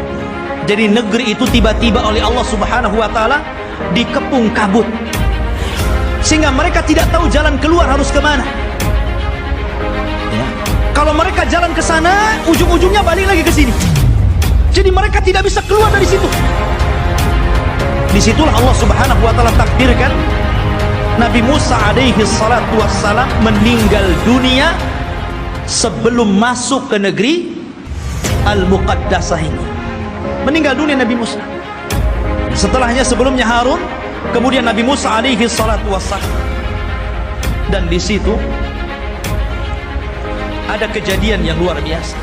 Jadi negeri itu tiba-tiba oleh Allah subhanahu wa ta'ala dikepung kabut, sehingga mereka tidak tahu jalan keluar harus kemana ya. Kalau mereka jalan ke sana, ujung-ujungnya balik lagi ke sini. Jadi mereka tidak bisa keluar dari situ. Disitulah Allah subhanahu wa ta'ala takdirkan Nabi Musa alaihi salatu wassalam meninggal dunia sebelum masuk ke negeri Al-Muqaddasah ini. Meninggal dunia Nabi Musa. Setelahnya, sebelumnya Harun, kemudian Nabi Musa alaihi salatu wassalam. Dan di situ ada kejadian yang luar biasa.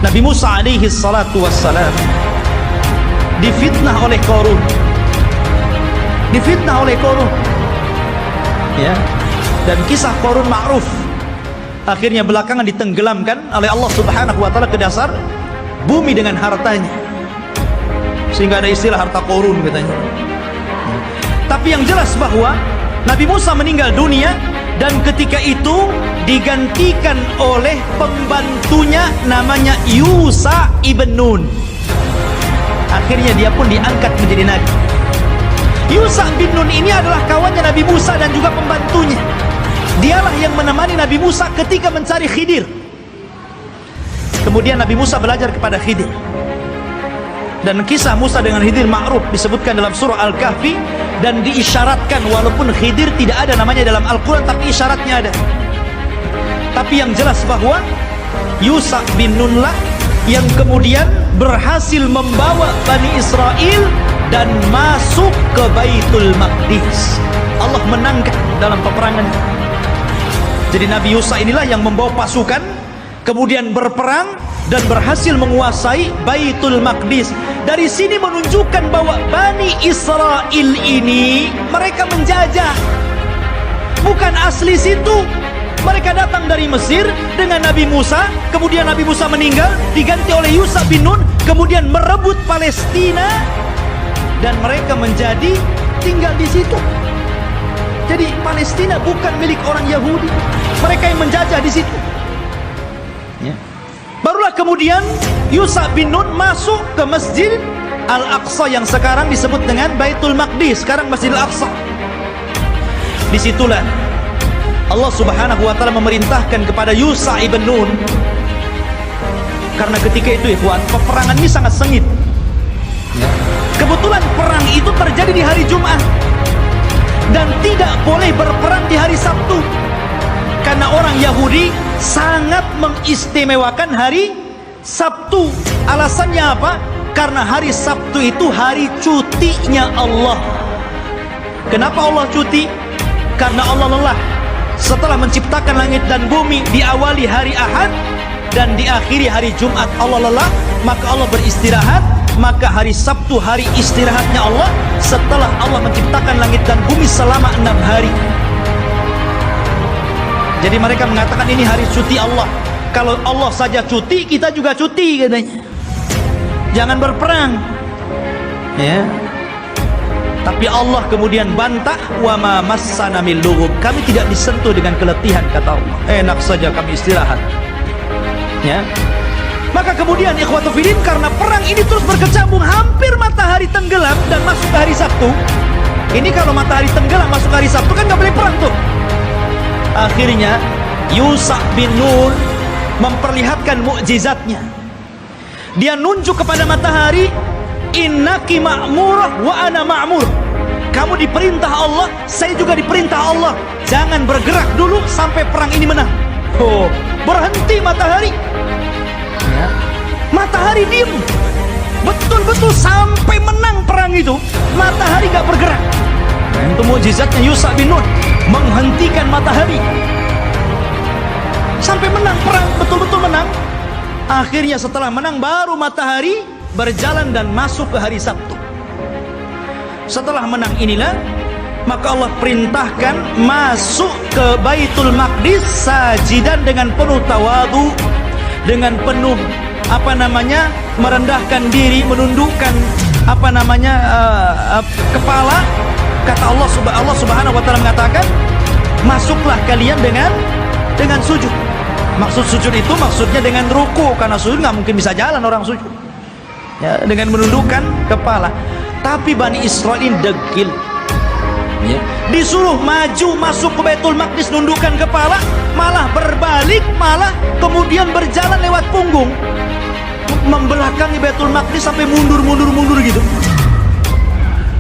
Nabi Musa alaihi salatu wassalam difitnah oleh Qarun. Difitnah oleh Qarun ya. Dan kisah Qarun ma'ruf. Akhirnya belakangan ditenggelamkan oleh Allah subhanahu wa ta'ala ke dasar bumi dengan hartanya, sehingga ada istilah harta Qarun katanya. Tapi yang jelas bahwa Nabi Musa meninggal dunia Dan ketika itu digantikan oleh pembantunya namanya Yusha ibn Nun. Akhirnya dia pun diangkat menjadi nabi. Yusha bin Nun ini adalah kawannya Nabi Musa dan juga pembantunya. Dialah yang menemani Nabi Musa ketika mencari Khidir. Kemudian Nabi Musa belajar kepada Khidir. Dan kisah Musa dengan Khidir ma'ruf disebutkan dalam surah Al-Kahfi dan diisyaratkan, walaupun Khidir tidak ada namanya dalam Al-Quran, tapi isyaratnya ada. Tapi yang jelas bahwa Yusha bin Nun lah yang kemudian berhasil membawa Bani Israel dan masuk ke Baitul Maqdis. Allah menangkan dalam peperangan. Jadi Nabi Yusha inilah yang membawa pasukan, kemudian berperang dan berhasil menguasai Baitul Maqdis. Dari sini menunjukkan bahwa Bani Israel ini mereka menjajah, bukan asli situ. Mereka datang dari Mesir dengan Nabi Musa, kemudian Nabi Musa meninggal, diganti oleh Yusha bin Nun, kemudian merebut Palestina dan mereka menjadi tinggal di situ. Jadi Palestina bukan milik orang Yahudi, mereka yang menjajah di situ. Ya. Barulah kemudian Yusha bin Nun masuk ke Masjid Al-Aqsa yang sekarang disebut dengan Baitul Maqdis, sekarang Masjid Al-Aqsa. Disitulah Allah Subhanahu wa Ta'ala memerintahkan kepada Yusha ibn Nun, karena ketika itu ikhwan, peperangan ini sangat sengit. Kebetulan perang itu terjadi di hari Jumat dan tidak boleh berperang di hari Sabtu, karena orang Yahudi sangat mengistimewakan hari Sabtu. Alasannya apa? Karena hari Sabtu itu hari cutinya Allah. Kenapa Allah cuti? Karena Allah lelah. Setelah menciptakan langit dan bumi, diawali hari Ahad dan diakhiri hari Jumat. Allah lelah, maka Allah beristirahat. Maka hari Sabtu hari istirahatnya Allah setelah Allah menciptakan langit dan bumi selama 6 hari. Jadi mereka mengatakan ini hari cuti Allah. Kalau Allah saja cuti, kita juga cuti katanya. Jangan berperang. Ya. Tapi Allah kemudian bantah, wa ma massana min lughub. Kami tidak disentuh dengan keletihan, kata Allah. Enak saja kami istirahat. Ya. Maka kemudian ikhwatu fillah, karena perang ini terus berkecambung, hampir matahari tenggelam dan masuk ke hari Sabtu. Ini kalau matahari tenggelam masuk ke hari Sabtu kan nggak boleh perang tuh. Akhirnya Yusha bin Nun memperlihatkan mukjizatnya. Dia nunjuk kepada matahari, innaki ma'murah wa ana ma'mur. Kamu diperintah Allah, saya juga diperintah Allah. Jangan bergerak dulu sampai perang ini menang. Oh, berhenti matahari. Ya. Matahari diam, betul-betul sampai menang perang itu. Matahari gak bergerak. Itu mukjizatnya Yusha bin Nun, menghentikan matahari sampai menang perang, betul-betul menang. Akhirnya setelah menang baru matahari berjalan dan masuk ke hari Sabtu. Setelah menang inilah maka Allah perintahkan masuk ke Baitul Maqdis sajidan dengan penuh tawadu, dengan penuh merendahkan diri, menundukkan kepala. Kata Allah Subhanahu wa Ta'ala mengatakan, masuklah kalian dengan sujud. Maksud sujud itu maksudnya dengan ruku, karena sujud nggak mungkin bisa jalan orang sujud. Ya, dengan menundukkan kepala. Tapi Bani Israel ini degil. Ya. Disuruh maju masuk ke Baitul Maqdis nundukkan kepala, malah berbalik, malah kemudian berjalan lewat punggung, membelakangi Baitul Maqdis sampai mundur gitu.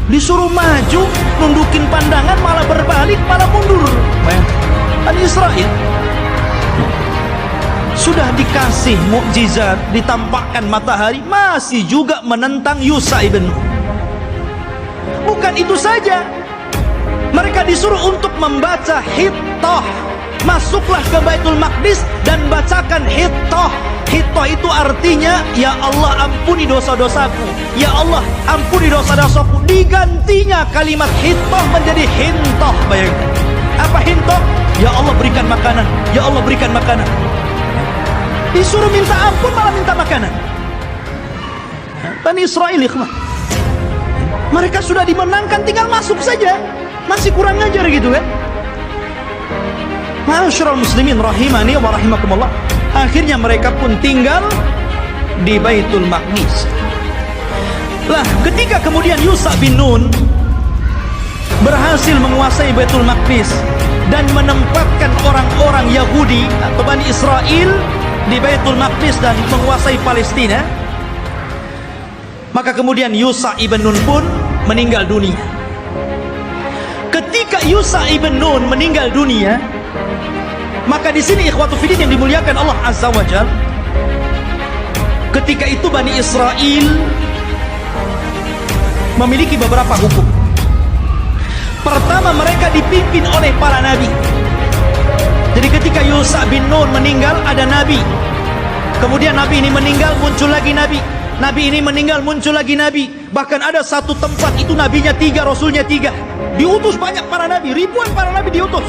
Disuruh maju nundukin pandangan, malah berbalik, malah mundur. Bani Israel sudah dikasih mukjizat, ditampakkan matahari, masih juga menentang Yusha ibn Nun. Bukan itu saja, mereka disuruh untuk membaca Hittah. Masuklah ke Baitul Maqdis dan bacakan Hittah. Hittah itu artinya, ya Allah ampuni dosa-dosaku, ya Allah ampuni dosa-dosaku. Digantinya kalimat Hittah menjadi Hintah. Bayangkan, apa Hintah? Ya Allah berikan makanan, ya Allah berikan makanan. Disuruh minta ampun malah minta makanan. Bani Israel ikhwan, mereka sudah dimenangkan, tinggal masuk saja. Masih kurang ajar gitu kan. Ma'asyiral muslimin rahimani wa rahimakumullah, akhirnya mereka pun tinggal di Baitul Maqdis. Lah, ketika kemudian Yusha bin Nun berhasil menguasai Baitul Maqdis dan menempatkan orang-orang Yahudi atau Bani Israel di Baitul Maqdis dan menguasai Palestina, maka kemudian Yusha ibn Nun pun meninggal dunia. Ketika Yusha ibn Nun meninggal dunia, maka di sini ikhwatu fiddin yang dimuliakan Allah Azza wa Jalla, ketika itu Bani Israel memiliki beberapa hukum. Pertama, mereka dipimpin oleh para nabi. Jadi ketika Yusha bin Nun meninggal, ada nabi. Kemudian nabi ini meninggal, muncul lagi nabi. Nabi ini meninggal, muncul lagi nabi. Bahkan ada satu tempat itu nabinya 3, rasulnya 3. Diutus banyak para nabi, ribuan para nabi diutus.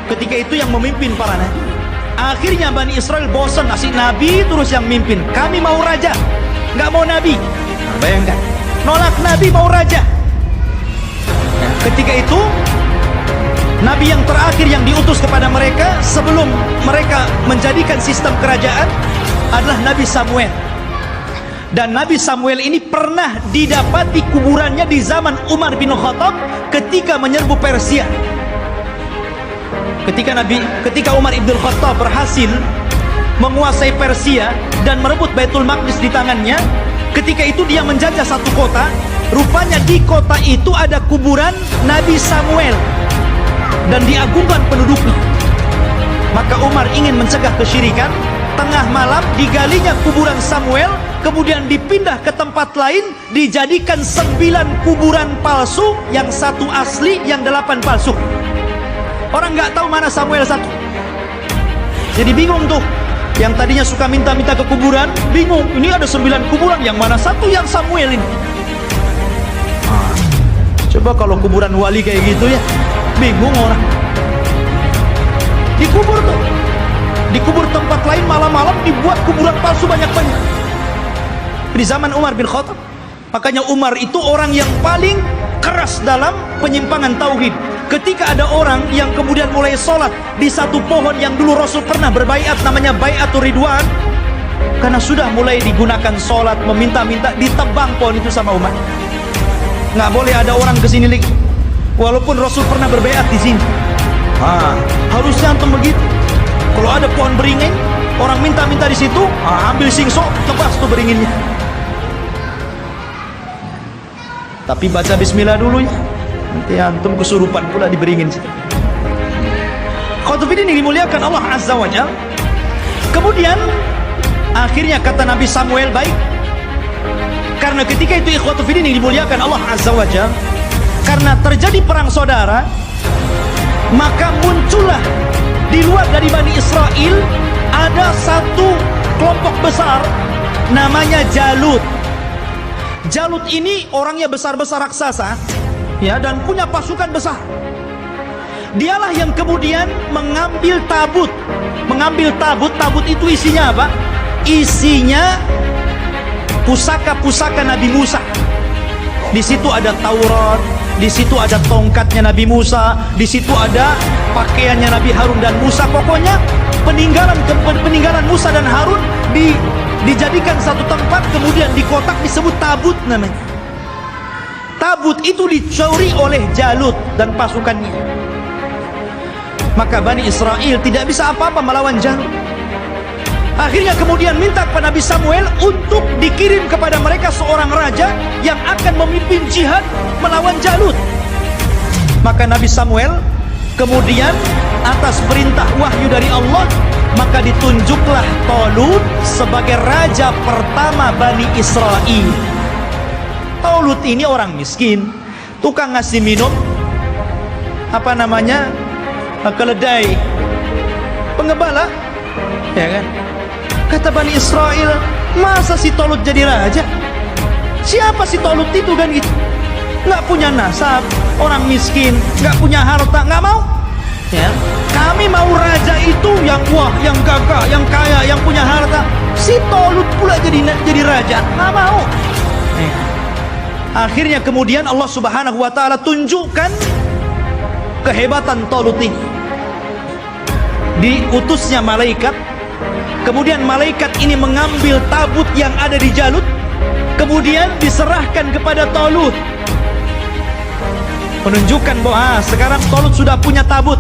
Ketika itu yang memimpin para nabi. Akhirnya Bani Israel bosan asik nabi terus yang mimpin. Kami mau raja, nggak mau nabi. Nah, bayangkan, nolak nabi, mau raja. Nah, ketika itu nabi yang terakhir yang diutus kepada mereka sebelum mereka menjadikan sistem kerajaan adalah Nabi Samuel. Dan Nabi Samuel ini pernah didapati kuburannya di zaman Umar bin Khattab ketika menyerbu Persia. Ketika Umar ibn Khattab berhasil menguasai Persia dan merebut Baitul Maqdis di tangannya, ketika itu dia menjajah satu kota. Rupanya di kota itu ada kuburan Nabi Samuel dan diagungkan penduduknya. Maka Umar ingin mencegah kesyirikan. Tengah malam digalinya kuburan Samuel, kemudian dipindah ke tempat lain, dijadikan 9 kuburan palsu, yang 1 asli, yang 8 palsu. Orang nggak tahu mana Samuel 1. Jadi bingung tuh. Yang tadinya suka minta-minta ke kuburan, bingung. Ini ada 9 kuburan, yang mana 1 yang Samuel ini? Coba kalau kuburan wali kayak gitu ya, bingung orang. Dikubur tuh. Dikubur tempat lain, malam-malam dibuat kuburan palsu banyak-banyak. Di zaman Umar bin Khattab. Makanya Umar itu orang yang paling keras dalam penyimpangan tauhid. Ketika ada orang yang kemudian mulai sholat di satu pohon yang dulu Rasul pernah berbaiat, namanya Baiatur Ridwan, karena sudah mulai digunakan sholat, meminta-minta, ditebang pohon itu sama Umar. Nggak boleh ada orang kesini lagi, walaupun Rasul pernah berbaiat di sini. Harusnya antum begitu. Kalau ada pohon beringin, orang minta-minta di situ, ambil singso, tebas tuh beringinnya. Tapi baca Bismillah dulu ya. Nanti antum kesurupan pula diberingin. Khotubidin yang dimuliakan Allah Azza wa Jalla. Kemudian akhirnya kata Nabi Samuel, baik. Karena ketika itu ikhwatufidin yang dimuliakan Allah Azza wa Jalla, karena terjadi perang saudara, maka muncullah di luar dari Bani Israel ada satu kelompok besar namanya Jalut. Jalut ini orangnya besar-besar raksasa, ya, dan punya pasukan besar. Dialah yang kemudian mengambil tabut. Tabut itu isinya apa? Isinya pusaka-pusaka Nabi Musa. Di situ ada Taurat, di situ ada tongkatnya Nabi Musa, di situ ada pakaiannya Nabi Harun dan Musa. Pokoknya peninggalan Musa dan Harun dijadikan satu tempat, kemudian di kotak disebut tabut namanya. Tabut itu dicuri oleh Jalut dan pasukannya. Maka Bani Israel tidak bisa apa-apa melawan Jalut. Akhirnya kemudian minta kepada Nabi Samuel untuk dikirim kepada mereka seorang raja yang akan memimpin jihad melawan Jalut. Maka Nabi Samuel kemudian atas perintah wahyu dari Allah, maka ditunjuklah Talut sebagai raja pertama Bani Israel. Talut ini orang miskin, tukang ngasih minum keledai, pengembala, ya kan? Kata Bani Israel, masa si Talut jadi raja? Siapa si Talut itu kan gitu? Nggak punya nasab, orang miskin, nggak punya harta, nggak mau. Ya, kami mau raja itu yang wah, yang gagah, yang kaya, yang punya harta. Si Talut pula jadi raja, nggak mau. Akhirnya kemudian Allah Subhanahu wa Ta'ala tunjukkan kehebatan Talut ini. Diutusnya malaikat, kemudian malaikat ini mengambil tabut yang ada di Jalut, kemudian diserahkan kepada Talut, menunjukkan bahwa sekarang Talut sudah punya tabut.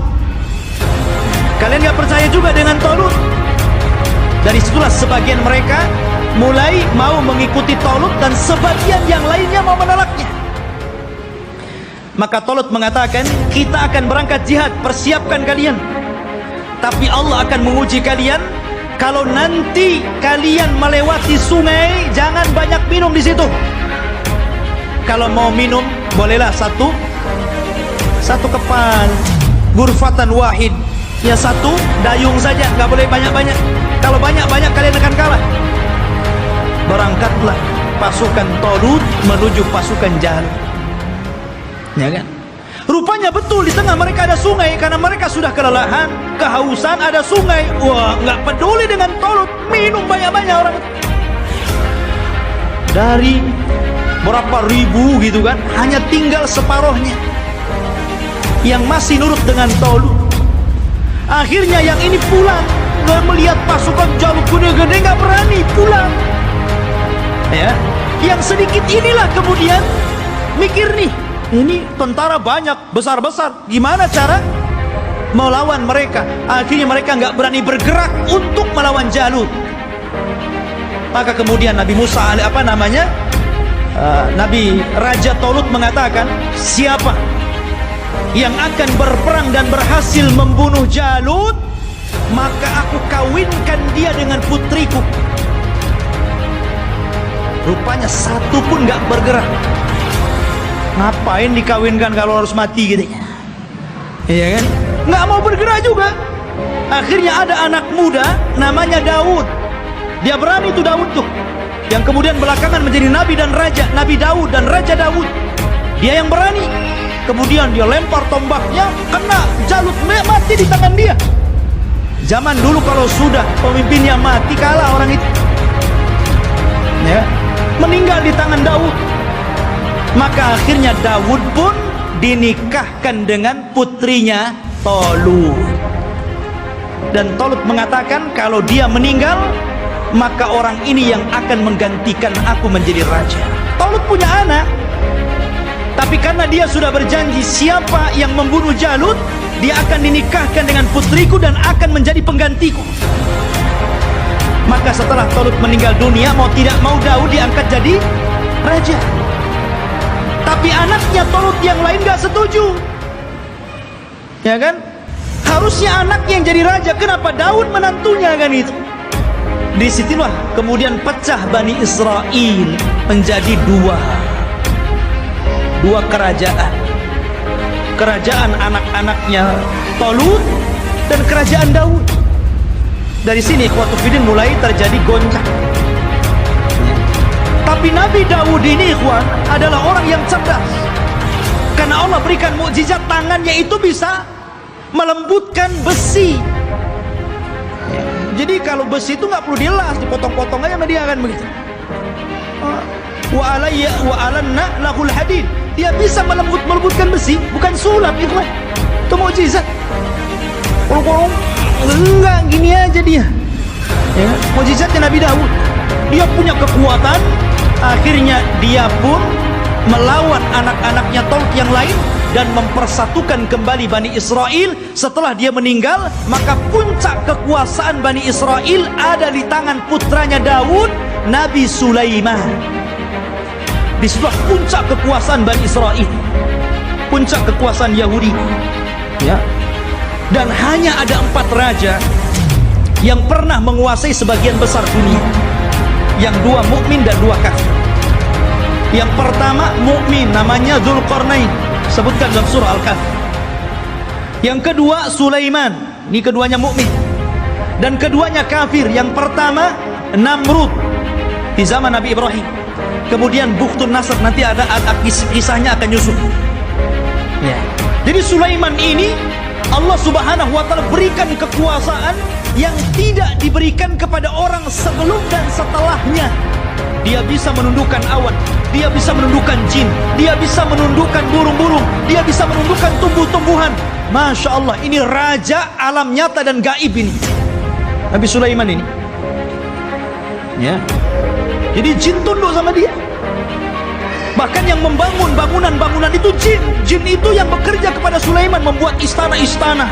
Kalian gak percaya juga dengan Talut? Dari situlah sebagian mereka mulai mau mengikuti Talut, dan sebagian yang lainnya mau menolaknya. Maka Talut mengatakan, kita akan berangkat jihad, persiapkan kalian. Tapi Allah akan menguji kalian. Kalau nanti kalian melewati sungai, jangan banyak minum di situ. Kalau mau minum, bolehlah satu kepal, gurfatan wahid. Ya satu dayung saja, nggak boleh banyak-banyak. Kalau banyak-banyak kalian akan kalah. Berangkatlah pasukan Talut menuju pasukan Jalut. Ya kan? Rupanya betul di tengah mereka ada sungai, karena mereka sudah kelelahan, kehausan, ada sungai. Wah, nggak peduli dengan Talut, minum banyak-banyak orang. Dari berapa ribu gitu kan, hanya tinggal separuhnya yang masih nurut dengan Talut. Akhirnya yang ini pulang, melihat pasukan Jalut gede-gede, nggak berani pulang. Ya, yang sedikit inilah kemudian mikir nih, ini tentara banyak, besar-besar, gimana cara melawan mereka? Akhirnya mereka nggak berani bergerak untuk melawan Jalut. Maka kemudian Nabi Musa, Nabi Raja Talut mengatakan, siapa yang akan berperang dan berhasil membunuh Jalut, maka aku kawinkan dia dengan putriku. Rupanya satu pun nggak bergerak. Ngapain dikawinkan kalau harus mati gitu? Iya kan? Nggak mau bergerak juga. Akhirnya ada anak muda namanya Daud. Dia berani tuh Daud tuh, yang kemudian belakangan menjadi nabi dan raja, Nabi Daud dan Raja Daud. Dia yang berani. Kemudian dia lempar tombaknya, kena Jalut, mati di tangan dia. Zaman dulu kalau sudah pemimpinnya mati, kalah orang itu. Ya, meninggal di tangan Daud. Maka akhirnya Daud pun dinikahkan dengan putrinya Talut. Dan Talut mengatakan, kalau dia meninggal, maka orang ini yang akan menggantikan aku menjadi raja. Talut punya anak, tapi karena dia sudah berjanji, siapa yang membunuh Jalut, dia akan dinikahkan dengan putriku dan akan menjadi penggantiku. Maka setelah Talut meninggal dunia, mau tidak mau Daud diangkat jadi raja. Tapi anaknya Talut yang lain gak setuju. Ya kan? Harusnya anaknya yang jadi raja, kenapa Daud menantunya kan itu? Disitulah kemudian pecah Bani Israel menjadi dua kerajaan. Kerajaan anak-anaknya Talut dan kerajaan Daud. Dari sini ikhwatu fiddin mulai terjadi goncang. Tapi Nabi Daud ini ikhwan adalah orang yang cerdas. Karena Allah berikan mukjizat, tangannya itu bisa melembutkan besi. Jadi kalau besi itu nggak perlu dilas, dipotong-potong aja sama dia kan begitu. Wa alanna lahul hadid. Dia bisa melembutkan besi, bukan sulap ikhwan. Itu mukjizat. Kalau enggak gini aja dia. Ya, mukjizatnya Nabi Daud. Dia punya kekuatan. Akhirnya dia pun melawan anak-anaknya Talut yang lain dan mempersatukan kembali Bani Israel. Setelah dia meninggal, maka puncak kekuasaan Bani Israel ada di tangan putranya Daud, Nabi Sulaiman. Di sebelah puncak kekuasaan Bani Israel, puncak kekuasaan Yahudi. Ya. Dan hanya ada 4 raja yang pernah menguasai sebagian besar dunia. Yang 2 mukmin dan 2 kafir. Yang pertama mukmin, namanya Dzulqarnain, sebutkan dalam surah Al-Kahfi. Yang kedua Sulaiman, ini keduanya mukmin. Dan keduanya kafir. Yang pertama Namrud di zaman Nabi Ibrahim. Kemudian Bukhtun Nasr, nanti ada kisahnya akan nyusul. Ya. Jadi Sulaiman ini Allah Subhanahu wa taala berikan kekuasaan yang tidak diberikan kepada orang sebelum dan setelahnya. dia bisa menundukkan awan, dia bisa menundukkan jin, dia bisa menundukkan burung-burung, dia bisa menundukkan tumbuh-tumbuhan. Masya Allah, ini raja alam nyata dan gaib ini, Nabi Sulaiman ini. Ya, jadi jin tunduk sama dia. Bahkan yang membangun bangunan-bangunan itu jin. Jin itu yang bekerja kepada Sulaiman, membuat istana-istana.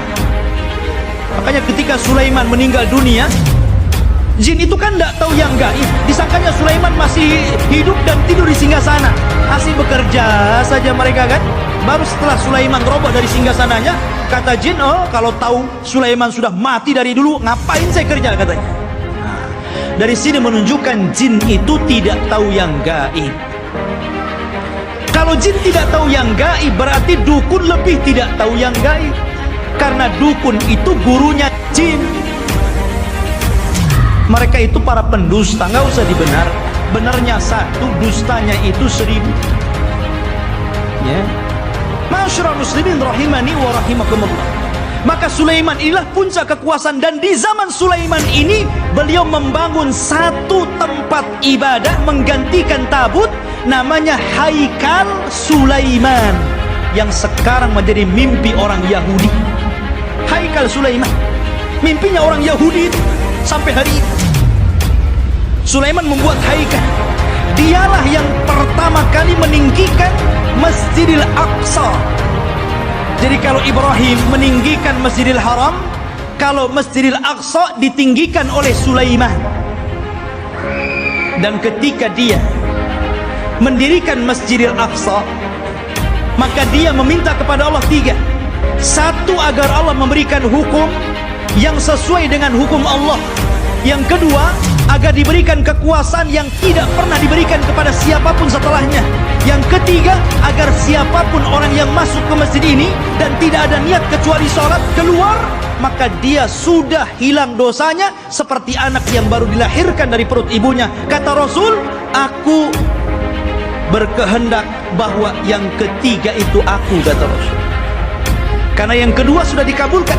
Makanya ketika Sulaiman meninggal dunia, jin itu kan tidak tahu yang gaib. Disangkanya Sulaiman masih hidup dan tidur di singgasana. Asik bekerja saja mereka kan. Baru setelah Sulaiman roboh dari singgasananya, kata jin, oh kalau tahu Sulaiman sudah mati dari dulu, ngapain saya kerja, katanya. Nah, dari sini menunjukkan jin itu tidak tahu yang gaib. Kalau jin tidak tahu yang gaib, berarti dukun lebih tidak tahu yang gaib. Karena dukun itu gurunya jin. Mereka itu para pendusta, nggak usah dibenar. Benarnya satu, dustanya itu 1000. Ya, Ma'asyiral muslimin rahimani wa rahimakumullah. Maka Sulaiman inilah puncak kekuasaan, dan di zaman Sulaiman ini beliau membangun satu tempat ibadah menggantikan tabut, namanya Haikal Sulaiman, yang sekarang menjadi mimpi orang Yahudi. Haikal Sulaiman, mimpinya orang Yahudi itu sampai hari ini. Sulaiman membuat haikal. Dialah yang pertama kali meninggikan Masjidil Aqsa. Jadi kalau Ibrahim meninggikan Masjidil Haram, kalau Masjidil Aqsa ditinggikan oleh Sulaiman. Dan ketika dia mendirikan Masjidil Aqsa, maka dia meminta kepada Allah 3. Satu, agar Allah memberikan hukum yang sesuai dengan hukum Allah. Yang kedua, agar diberikan kekuasaan yang tidak pernah diberikan kepada siapapun setelahnya. Yang ketiga, agar siapapun orang yang masuk ke masjid ini dan tidak ada niat kecuali sholat, keluar, maka dia sudah hilang dosanya seperti anak yang baru dilahirkan dari perut ibunya. Kata Rasul, aku berkehendak bahwa yang ketiga itu aku, kata Rasul. Karena yang kedua sudah dikabulkan.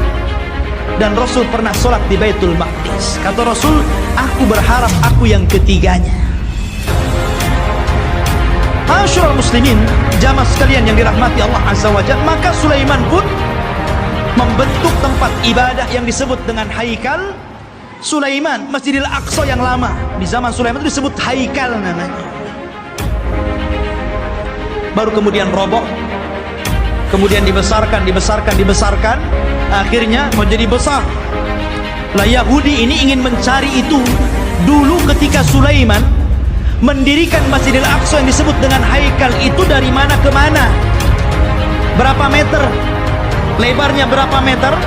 Dan Rasul pernah sholat di Baitul Maqdis. Kata Rasul, aku berharap aku yang ketiganya. Ma'asyiral muslimin, jamaah sekalian yang dirahmati Allah Azza wa Jalla, maka Sulaiman pun membentuk tempat ibadah yang disebut dengan Haikal Sulaiman. Masjidil Aqsa yang lama di zaman Sulaiman itu disebut Haikal namanya. Baru kemudian roboh, kemudian dibesarkan, akhirnya menjadi besar. Lah Yahudi ini ingin mencari itu. Dulu ketika Sulaiman mendirikan Masjidil Aqsa yang disebut dengan Haikal itu, dari mana ke mana, berapa meter, lebarnya berapa meter,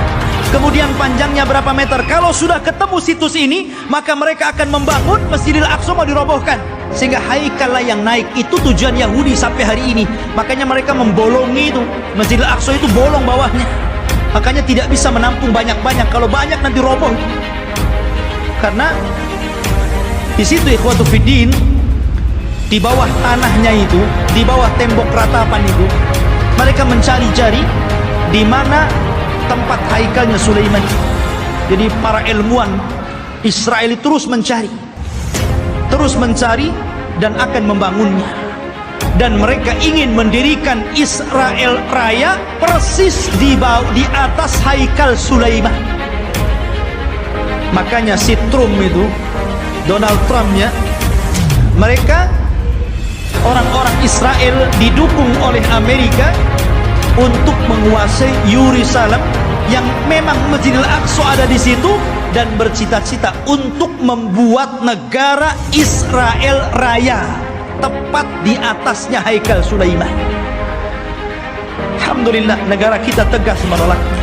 kemudian panjangnya berapa meter. Kalau sudah ketemu situs ini, maka mereka akan membangun Masjidil Aqsa mau dirobohkan. Sehingga Haikal lah yang naik. Itu tujuan Yahudi sampai hari ini. Makanya mereka membolongi itu. Masjidil Aqsa itu bolong bawahnya. Makanya tidak bisa menampung banyak-banyak. Kalau banyak nanti roboh. Karena di situ ikhwatu fiddin, di bawah tanahnya itu, di bawah tembok ratapan itu, mereka mencari-cari di mana tempat haikalnya Sulaiman. Jadi para ilmuwan Israel terus mencari dan akan membangunnya. Dan mereka ingin mendirikan Israel Raya persis di atas Haikal Sulaiman. Makanya si Trump itu, Donald Trumpnya, mereka orang-orang Israel didukung oleh Amerika untuk menguasai Yerusalem, yang memang Masjidil Aqsa ada di situ, dan bercita-cita untuk membuat negara Israel Raya tepat di atasnya Haikal Sulaiman. Alhamdulillah, negara kita tegas menolaknya,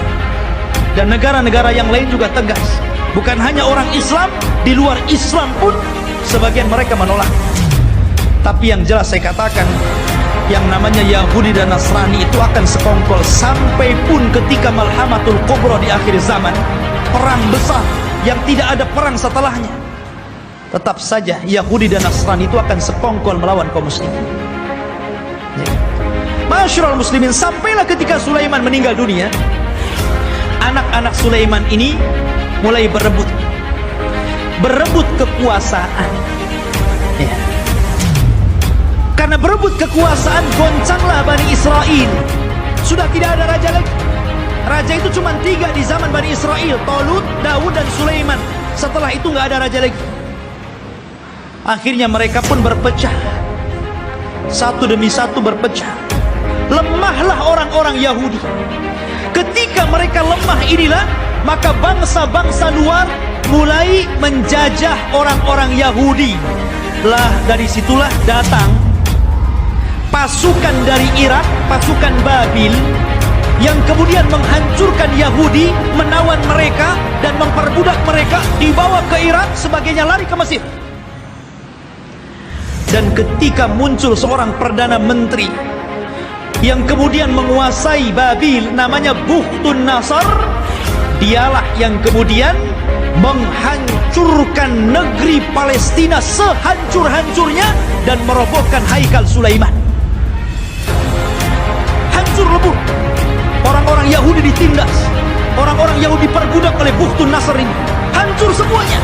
dan negara-negara yang lain juga tegas. Bukan hanya orang Islam, di luar Islam pun sebagian mereka menolak. Tapi yang jelas saya katakan, yang namanya Yahudi dan Nasrani itu akan sekongkol sampai pun ketika Malhamatul Kubra di akhir zaman, perang besar yang tidak ada perang setelahnya, tetap saja Yahudi dan Nasrani itu akan sekongkol melawan kaum muslimin. Ma'asyiral muslimin, sampailah ketika Sulaiman meninggal dunia, anak-anak Sulaiman ini mulai berebut kekuasaan. Ya. Karena berebut kekuasaan, goncanglah Bani Israel. Sudah tidak ada raja lagi. Raja itu cuma 3 di zaman Bani Israel, Talut, Daud, dan Sulaiman. Setelah itu nggak ada raja lagi. Akhirnya mereka pun berpecah, satu demi satu berpecah. Lemahlah orang-orang Yahudi. Ketika mereka lemah inilah, maka bangsa-bangsa luar mulai menjajah orang-orang Yahudi. Lah dari situlah datang pasukan dari Irak, pasukan Babil, yang kemudian menghancurkan Yahudi, menawan mereka dan memperbudak mereka, dibawa ke Irak, sebagainya lari ke Mesir. Dan ketika muncul seorang perdana menteri yang kemudian menguasai Babil, namanya Bukhtun Nasar, dialah yang kemudian menghancurkan negeri Palestina sehancur-hancurnya dan merobohkan Haikal Sulaiman. Hancur lebur. Orang-orang Yahudi ditindas, orang-orang Yahudi diperbudak oleh Bukhtun Nasar ini. Hancur semuanya.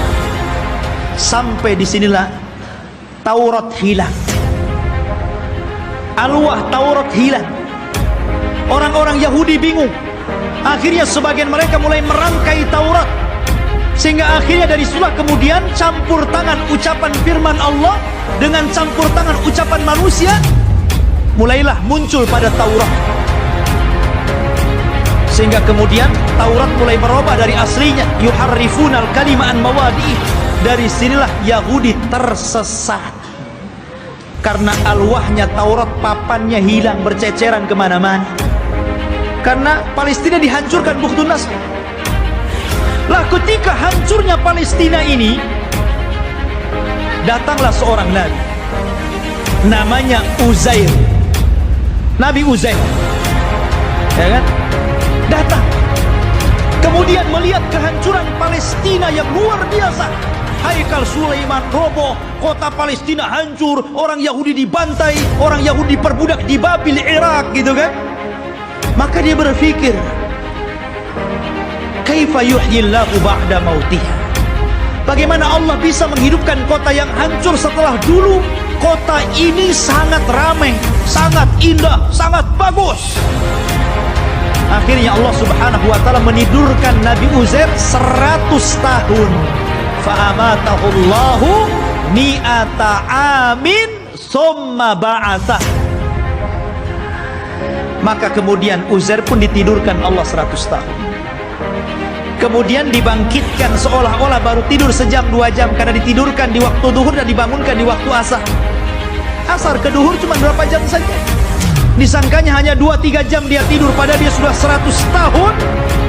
Sampai disinilah Taurat hilang. Alwah Taurat hilang. Orang-orang Yahudi bingung. Akhirnya sebagian mereka mulai merangkai Taurat, sehingga akhirnya dari situlah kemudian campur tangan ucapan firman Allah dengan campur tangan ucapan manusia, mulailah muncul pada Taurat. Sehingga kemudian Taurat mulai berubah dari aslinya, yuharrifunal kalima an mawadi'i. Dari sinilah Yahudi tersesat, karena alwahnya Taurat, papannya hilang, berceceran kemana-mana. Karena Palestina dihancurkan Bukhtun Nasr. Lah ketika hancurnya Palestina ini, datanglah seorang nabi, namanya Uzair. Nabi Uzair, ya kan? Datang, kemudian melihat kehancuran Palestina yang luar biasa. Haikal Sulaiman roboh, kota Palestina hancur, orang Yahudi dibantai, orang Yahudi diperbudak di Babil, Irak, gitu kan? Maka dia berpikir, kaifa yuhyillahu ba'da mautiha? Bagaimana Allah bisa menghidupkan kota yang hancur setelah dulu kota ini sangat ramai, sangat indah, sangat bagus? Akhirnya Allah Subhanahu wa taala menidurkan Nabi Uzair 100 tahun. Fa'amatahullahu mi'ata amin summa ba'atsah. Maka kemudian Uzair pun ditidurkan Allah 100 tahun. Kemudian dibangkitkan seolah-olah baru tidur sejam 2 jam, karena ditidurkan di waktu duhur dan dibangunkan di waktu asar. Asar ke duhur cuma berapa jam saja. Disangkanya hanya 2-3 jam dia tidur, padahal dia sudah 100 tahun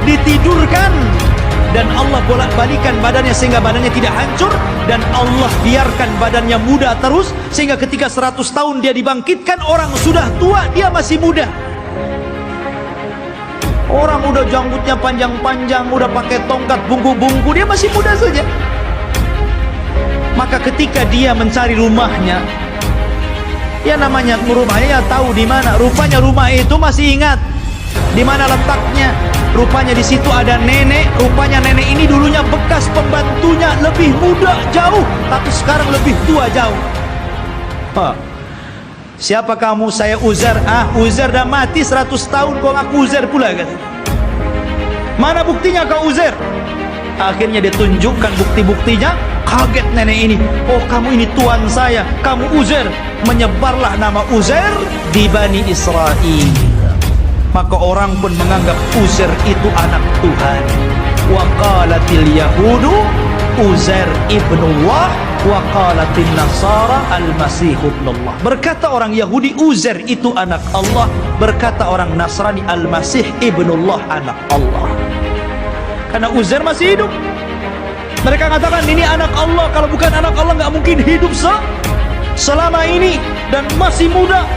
ditidurkan. Dan Allah bolak-balikan badannya sehingga badannya tidak hancur, dan Allah biarkan badannya muda terus, sehingga ketika 100 tahun dia dibangkitkan, orang sudah tua, dia masih muda. Orang udah janggutnya panjang-panjang, udah pakai tongkat bungku-bungku, dia masih muda saja. Maka ketika dia mencari rumahnya, ya namanya rumahnya, ya tahu di mana. Rupanya rumah itu masih ingat di mana letaknya. Rupanya di situ ada nenek. Rupanya nenek ini dulunya bekas pembantunya, lebih muda jauh, tapi sekarang lebih tua jauh. Siapa kamu? Saya Uzair. Uzair dah mati 100 tahun, kau ngaku Uzair pula, kata. Mana buktinya kau Uzair? Akhirnya dia tunjukkan bukti-buktinya. Kaget nenek ini. Oh, kamu ini tuan saya, kamu Uzair. Menyebarlah nama Uzair di Bani Israel. Maka orang pun menganggap Uzair itu anak Tuhan. Wa qalatil yahudu Uzair ibnullah wa qalatin nasara al-masih ibnullah. Berkata orang Yahudi Uzair itu anak Allah, berkata orang Nasrani al-Masih ibnullah, anak Allah. Karena Uzair masih hidup. Mereka katakan ini anak Allah, kalau bukan anak Allah nggak mungkin hidup selama ini dan masih muda.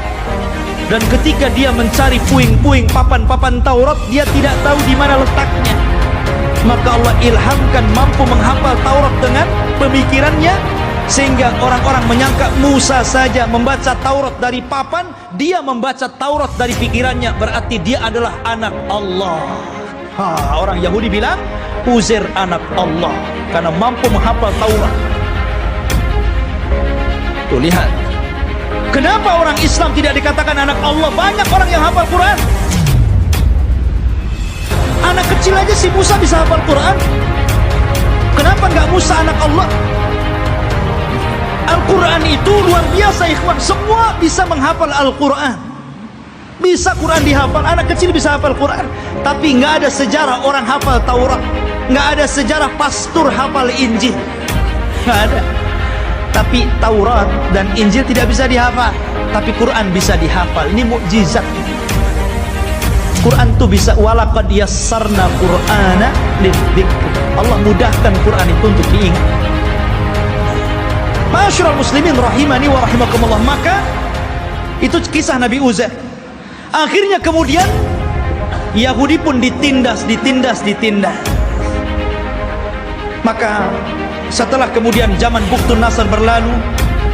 Dan ketika dia mencari puing-puing papan-papan Taurat, dia tidak tahu di mana letaknya. Maka Allah ilhamkan mampu menghafal Taurat dengan pemikirannya, sehingga orang-orang menyangka Musa saja membaca Taurat dari papan, dia membaca Taurat dari pikirannya, berarti dia adalah anak Allah. Orang Yahudi bilang Uzair anak Allah karena mampu menghafal Taurat. Tuh lihat, kenapa orang Islam tidak dikatakan anak Allah? Banyak orang yang hafal Quran. Anak kecil aja si Musa bisa hafal Quran. Kenapa nggak Musa anak Allah? Al-Quran itu luar biasa ikhwan. Semua bisa menghafal Al-Quran. Bisa Quran dihafal, anak kecil bisa hafal Quran. Tapi nggak ada sejarah orang hafal Taurat, nggak ada sejarah pastor hafal Injil, nggak ada. Tapi Taurat dan Injil tidak bisa dihafal, tapi Quran bisa dihafal. Ini mukjizat. Quran tuh bisa, walaqad yassarna Qur'ana lidzikr. Allah mudahkan Quran itu untuk diingat. Ma'asyiral muslimin rahimani wa rahimakumullah. Maka itu kisah Nabi Uzair. Akhirnya kemudian Yahudi pun ditindas. Maka setelah kemudian zaman Buktun Nasr berlalu,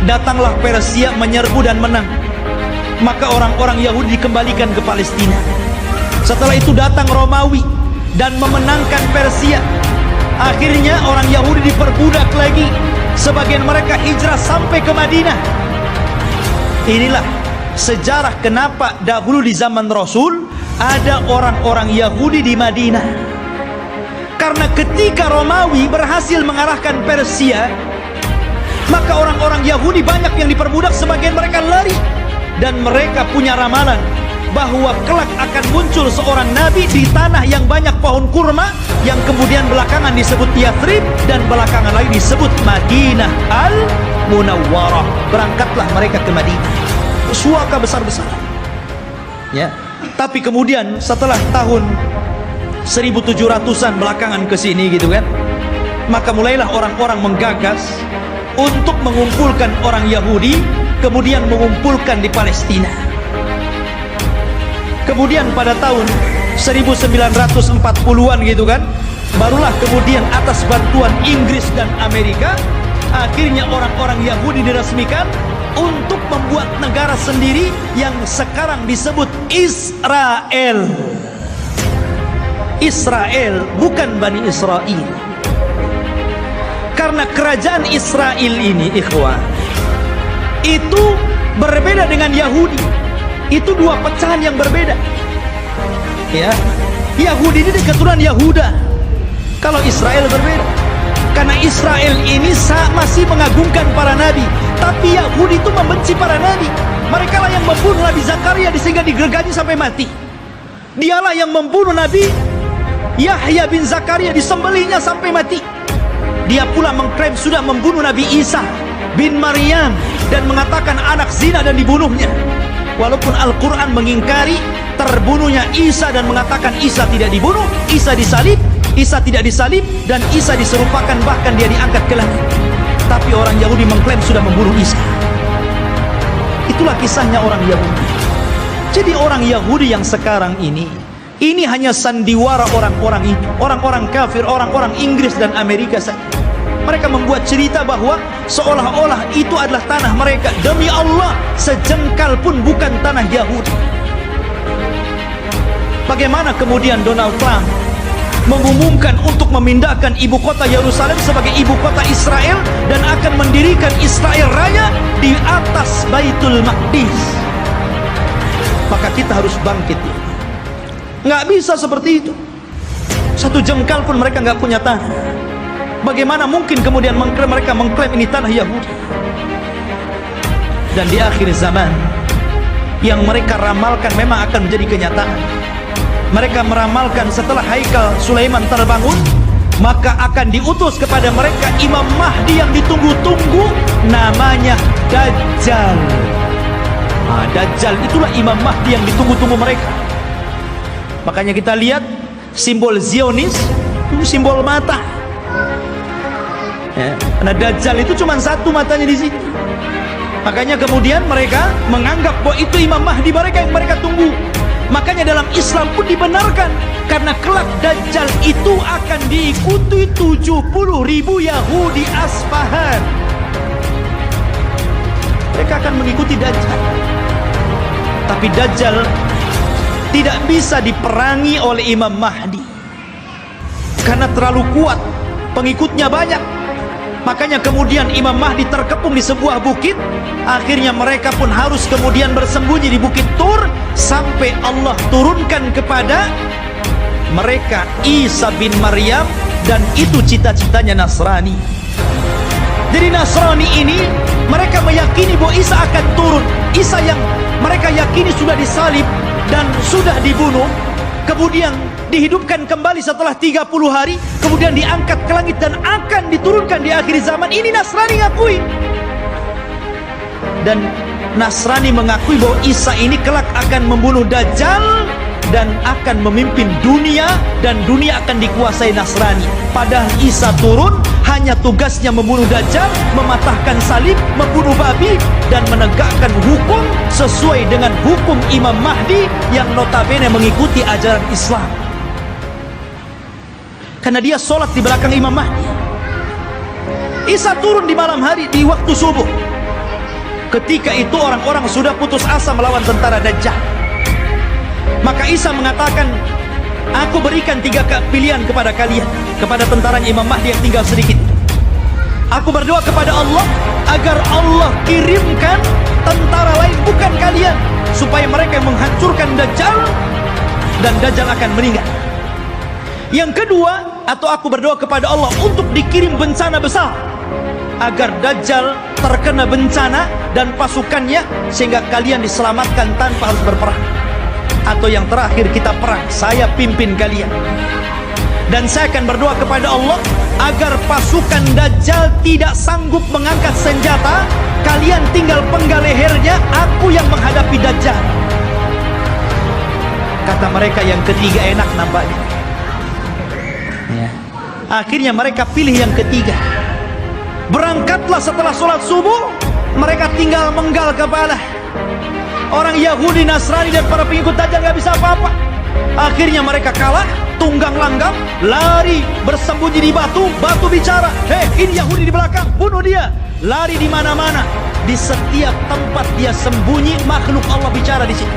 datanglah Persia menyerbu dan menang. Maka orang-orang Yahudi dikembalikan ke Palestina. Setelah itu datang Romawi dan memenangkan Persia. Akhirnya orang Yahudi diperbudak lagi. Sebagian mereka hijrah sampai ke Madinah. Inilah sejarah kenapa dahulu di zaman Rasul ada orang-orang Yahudi di Madinah. Karena ketika Romawi berhasil mengalahkan Persia, maka orang-orang Yahudi banyak yang diperbudak, sebagian mereka lari. Dan mereka punya ramalan bahwa kelak akan muncul seorang nabi di tanah yang banyak pohon kurma, yang kemudian belakangan disebut Yathrib dan belakangan lagi disebut Madinah Al-Munawwarah. Berangkatlah mereka ke Madinah, suaka besar-besar ya. Tapi kemudian setelah tahun 1700-an belakangan ke sini gitu kan, maka mulailah orang-orang menggagas untuk mengumpulkan orang Yahudi, kemudian mengumpulkan di Palestina. Kemudian pada tahun 1940-an gitu kan, barulah kemudian atas bantuan Inggris dan Amerika, akhirnya orang-orang Yahudi diresmikan untuk membuat negara sendiri yang sekarang disebut Israel. Israel, bukan Bani Israel. Karena kerajaan Israel ini ikhwan, itu berbeda dengan Yahudi. Itu dua pecahan yang berbeda ya. Yahudi ini keturunan Yahuda, kalau Israel berbeda. Karena Israel ini masih mengagungkan para nabi, tapi Yahudi itu membenci para nabi. Mereka lah yang membunuh Nabi Zakaria sehingga digergaji sampai mati. Dialah yang membunuh Nabi Yahya bin Zakaria, disembelihnya sampai mati. Dia pula mengklaim sudah membunuh Nabi Isa bin Maryam dan mengatakan anak zina dan dibunuhnya. Walaupun Al-Quran mengingkari terbunuhnya Isa dan mengatakan Isa tidak dibunuh, Isa disalib, Isa tidak disalib, dan Isa diserupakan bahkan dia diangkat ke langit. Tapi orang Yahudi mengklaim sudah membunuh Isa. Itulah kisahnya orang Yahudi. Jadi orang Yahudi yang sekarang ini hanya sandiwara orang-orang itu, orang-orang kafir, orang-orang Inggris dan Amerika saja. Mereka membuat cerita bahwa seolah-olah itu adalah tanah mereka. Demi Allah, sejengkal pun bukan tanah Yahudi. Bagaimana kemudian Donald Trump mengumumkan untuk memindahkan ibu kota Yerusalem sebagai ibu kota Israel dan akan mendirikan Israel Raya di atas Baitul Maqdis? Maka kita harus bangkit. Nggak bisa seperti itu. Satu jengkal pun mereka nggak punya tanah. Bagaimana mungkin kemudian mereka mengklaim ini tanah Yahudi? Dan di akhir zaman, yang mereka ramalkan memang akan menjadi kenyataan. Mereka meramalkan setelah Haikal Sulaiman terbangun, maka akan diutus kepada mereka Imam Mahdi yang ditunggu-tunggu, namanya Dajjal. Dajjal itulah Imam Mahdi yang ditunggu-tunggu mereka. Makanya kita lihat simbol Zionis, simbol mata. Karena Dajjal itu cuma satu matanya di sini. Makanya kemudian mereka menganggap bahwa itu Imam Mahdi mereka yang mereka tunggu. Makanya dalam Islam pun dibenarkan, karena kelak Dajjal itu akan diikuti 70.000 Yahudi Asfahan. Mereka akan mengikuti Dajjal. Tapi Dajjal tidak bisa diperangi oleh Imam Mahdi karena terlalu kuat, pengikutnya banyak. Makanya kemudian Imam Mahdi terkepung di sebuah bukit. Akhirnya mereka pun harus kemudian bersembunyi di bukit Tur, sampai Allah turunkan kepada mereka Isa bin Maryam, dan itu cita-citanya Nasrani. Jadi Nasrani ini mereka meyakini bahwa Isa akan turun. Isa yang mereka yakini sudah disalib dan sudah dibunuh, kemudian dihidupkan kembali setelah 30 hari, kemudian diangkat ke langit dan akan diturunkan di akhir zaman. Ini Nasrani ngakui. Dan Nasrani mengakui bahwa Isa ini kelak akan membunuh Dajjal dan akan memimpin dunia, dan dunia akan dikuasai Nasrani. Padahal Isa turun hanya tugasnya membunuh Dajjal, mematahkan salib, membunuh babi, dan menegakkan hukum sesuai dengan hukum Imam Mahdi yang notabene mengikuti ajaran Islam. Karena dia sholat di belakang Imam Mahdi. Isa turun di malam hari, di waktu subuh. Ketika itu orang-orang sudah putus asa melawan tentara Dajjal. Maka Isa mengatakan, aku berikan 3 pilihan kepada kalian, kepada tentaranya Imam Mahdi yang tinggal sedikit. Aku berdoa kepada Allah agar Allah kirimkan tentara lain bukan kalian, supaya mereka yang menghancurkan Dajjal, dan Dajjal akan meninggal. Yang kedua, atau aku berdoa kepada Allah untuk dikirim bencana besar, agar Dajjal terkena bencana dan pasukannya, sehingga kalian diselamatkan tanpa harus berperang. Atau yang terakhir, kita perang, saya pimpin kalian. Dan saya akan berdoa kepada Allah agar pasukan Dajjal tidak sanggup mengangkat senjata, kalian tinggal penggal lehernya, aku yang menghadapi Dajjal. Kata mereka yang ketiga enak nampaknya. Ya. Akhirnya mereka pilih yang ketiga. Berangkatlah setelah sholat subuh, mereka tinggal menggal kepala. Orang Yahudi, Nasrani, dan para pengikut Dajjal gak bisa apa-apa. Akhirnya mereka kalah, tunggang langgam, lari bersembunyi di batu. Batu bicara, hei ini Yahudi di belakang, bunuh dia. Lari di mana-mana, di setiap tempat dia sembunyi, makhluk Allah bicara di sini.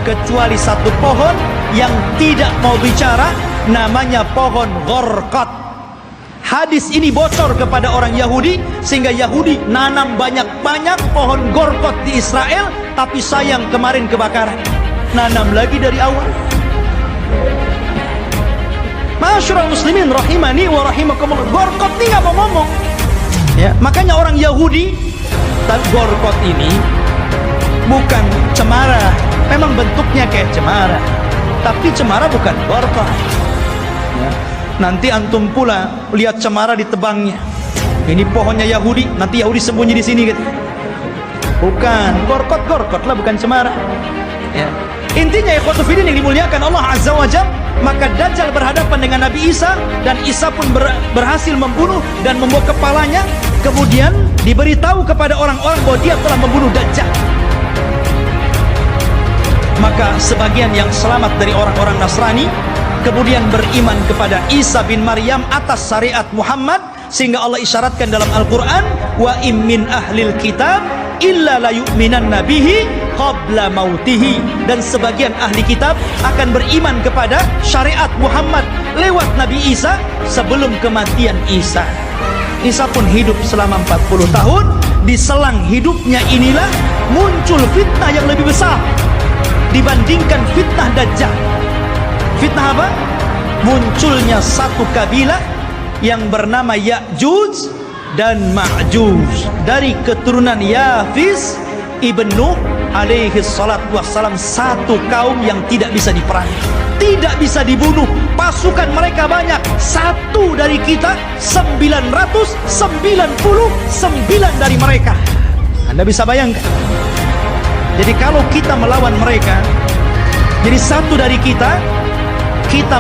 Kecuali satu pohon yang tidak mau bicara, namanya pohon Gharqad. Hadis ini bocor kepada orang Yahudi, sehingga Yahudi nanam banyak-banyak pohon Gharqad di Israel. Tapi sayang kemarin kebakaran, nanam lagi dari awal. Masyarul muslimin rahimani wa rahimakumullah, Gharqad ini gak mau ngomong ya. Makanya orang Yahudi, Gharqad ini bukan cemara, memang bentuknya kayak cemara, tapi cemara bukan Gharqad ya. Nanti antum pula lihat cemara ditebangnya, ini pohonnya Yahudi, nanti Yahudi sembunyi di sini gitu. Bukan Gharqad lah, bukan cemara ya. Intinya ikhwatu fillah yang dimuliakan Allah Azza wa Jalla, maka Dajjal berhadapan dengan Nabi Isa, dan Isa pun berhasil membunuh dan membawa kepalanya. Kemudian diberitahu kepada orang-orang bahwa dia telah membunuh Dajjal. Maka sebagian yang selamat dari orang-orang Nasrani kemudian beriman kepada Isa bin Maryam atas syariat Muhammad, sehingga Allah isyaratkan dalam Al-Quran, wa im min ahlil kitab illa la yu'minan nabihi qabla mautihi. Dan sebagian ahli kitab akan beriman kepada syariat Muhammad lewat Nabi Isa sebelum kematian Isa. Isa pun hidup selama 40 tahun. Di selang hidupnya inilah muncul fitnah yang lebih besar dibandingkan fitnah Dajjal. Fitnah apa? Munculnya satu kabilah yang bernama Ya'juj dan Ma'juj dari keturunan Yafis ibnu alaihi salatu wassalam. Satu kaum yang tidak bisa diperangi, tidak bisa dibunuh. Pasukan mereka banyak, satu dari kita 999 dari mereka. Anda bisa bayangkan. Jadi kalau kita melawan mereka, jadi satu dari kita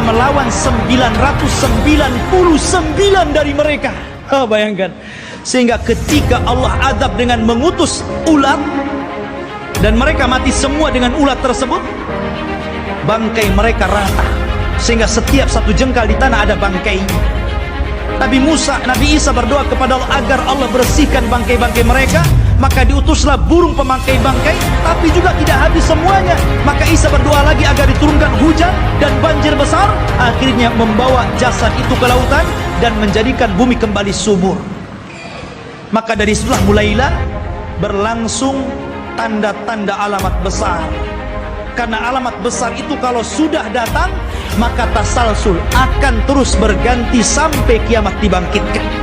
melawan 999 dari mereka. Bayangkan. Sehingga ketika Allah azab dengan mengutus ulat, dan mereka mati semua dengan ulat tersebut, bangkai mereka rata, sehingga setiap satu jengkal di tanah ada bangkai. Nabi Isa berdoa kepada Allah agar Allah bersihkan bangkai-bangkai mereka. Maka diutuslah burung pemangkai bangkai, tapi juga tidak habis semuanya. Maka Isa berdoa lagi agar diturunkan hujan dan banjir besar, akhirnya membawa jasad itu ke lautan dan menjadikan bumi kembali subur. Maka dari situlah mulailah berlangsung tanda-tanda alamat besar. Karena alamat besar itu kalau sudah datang, maka tasalsul akan terus berganti sampai kiamat dibangkitkan.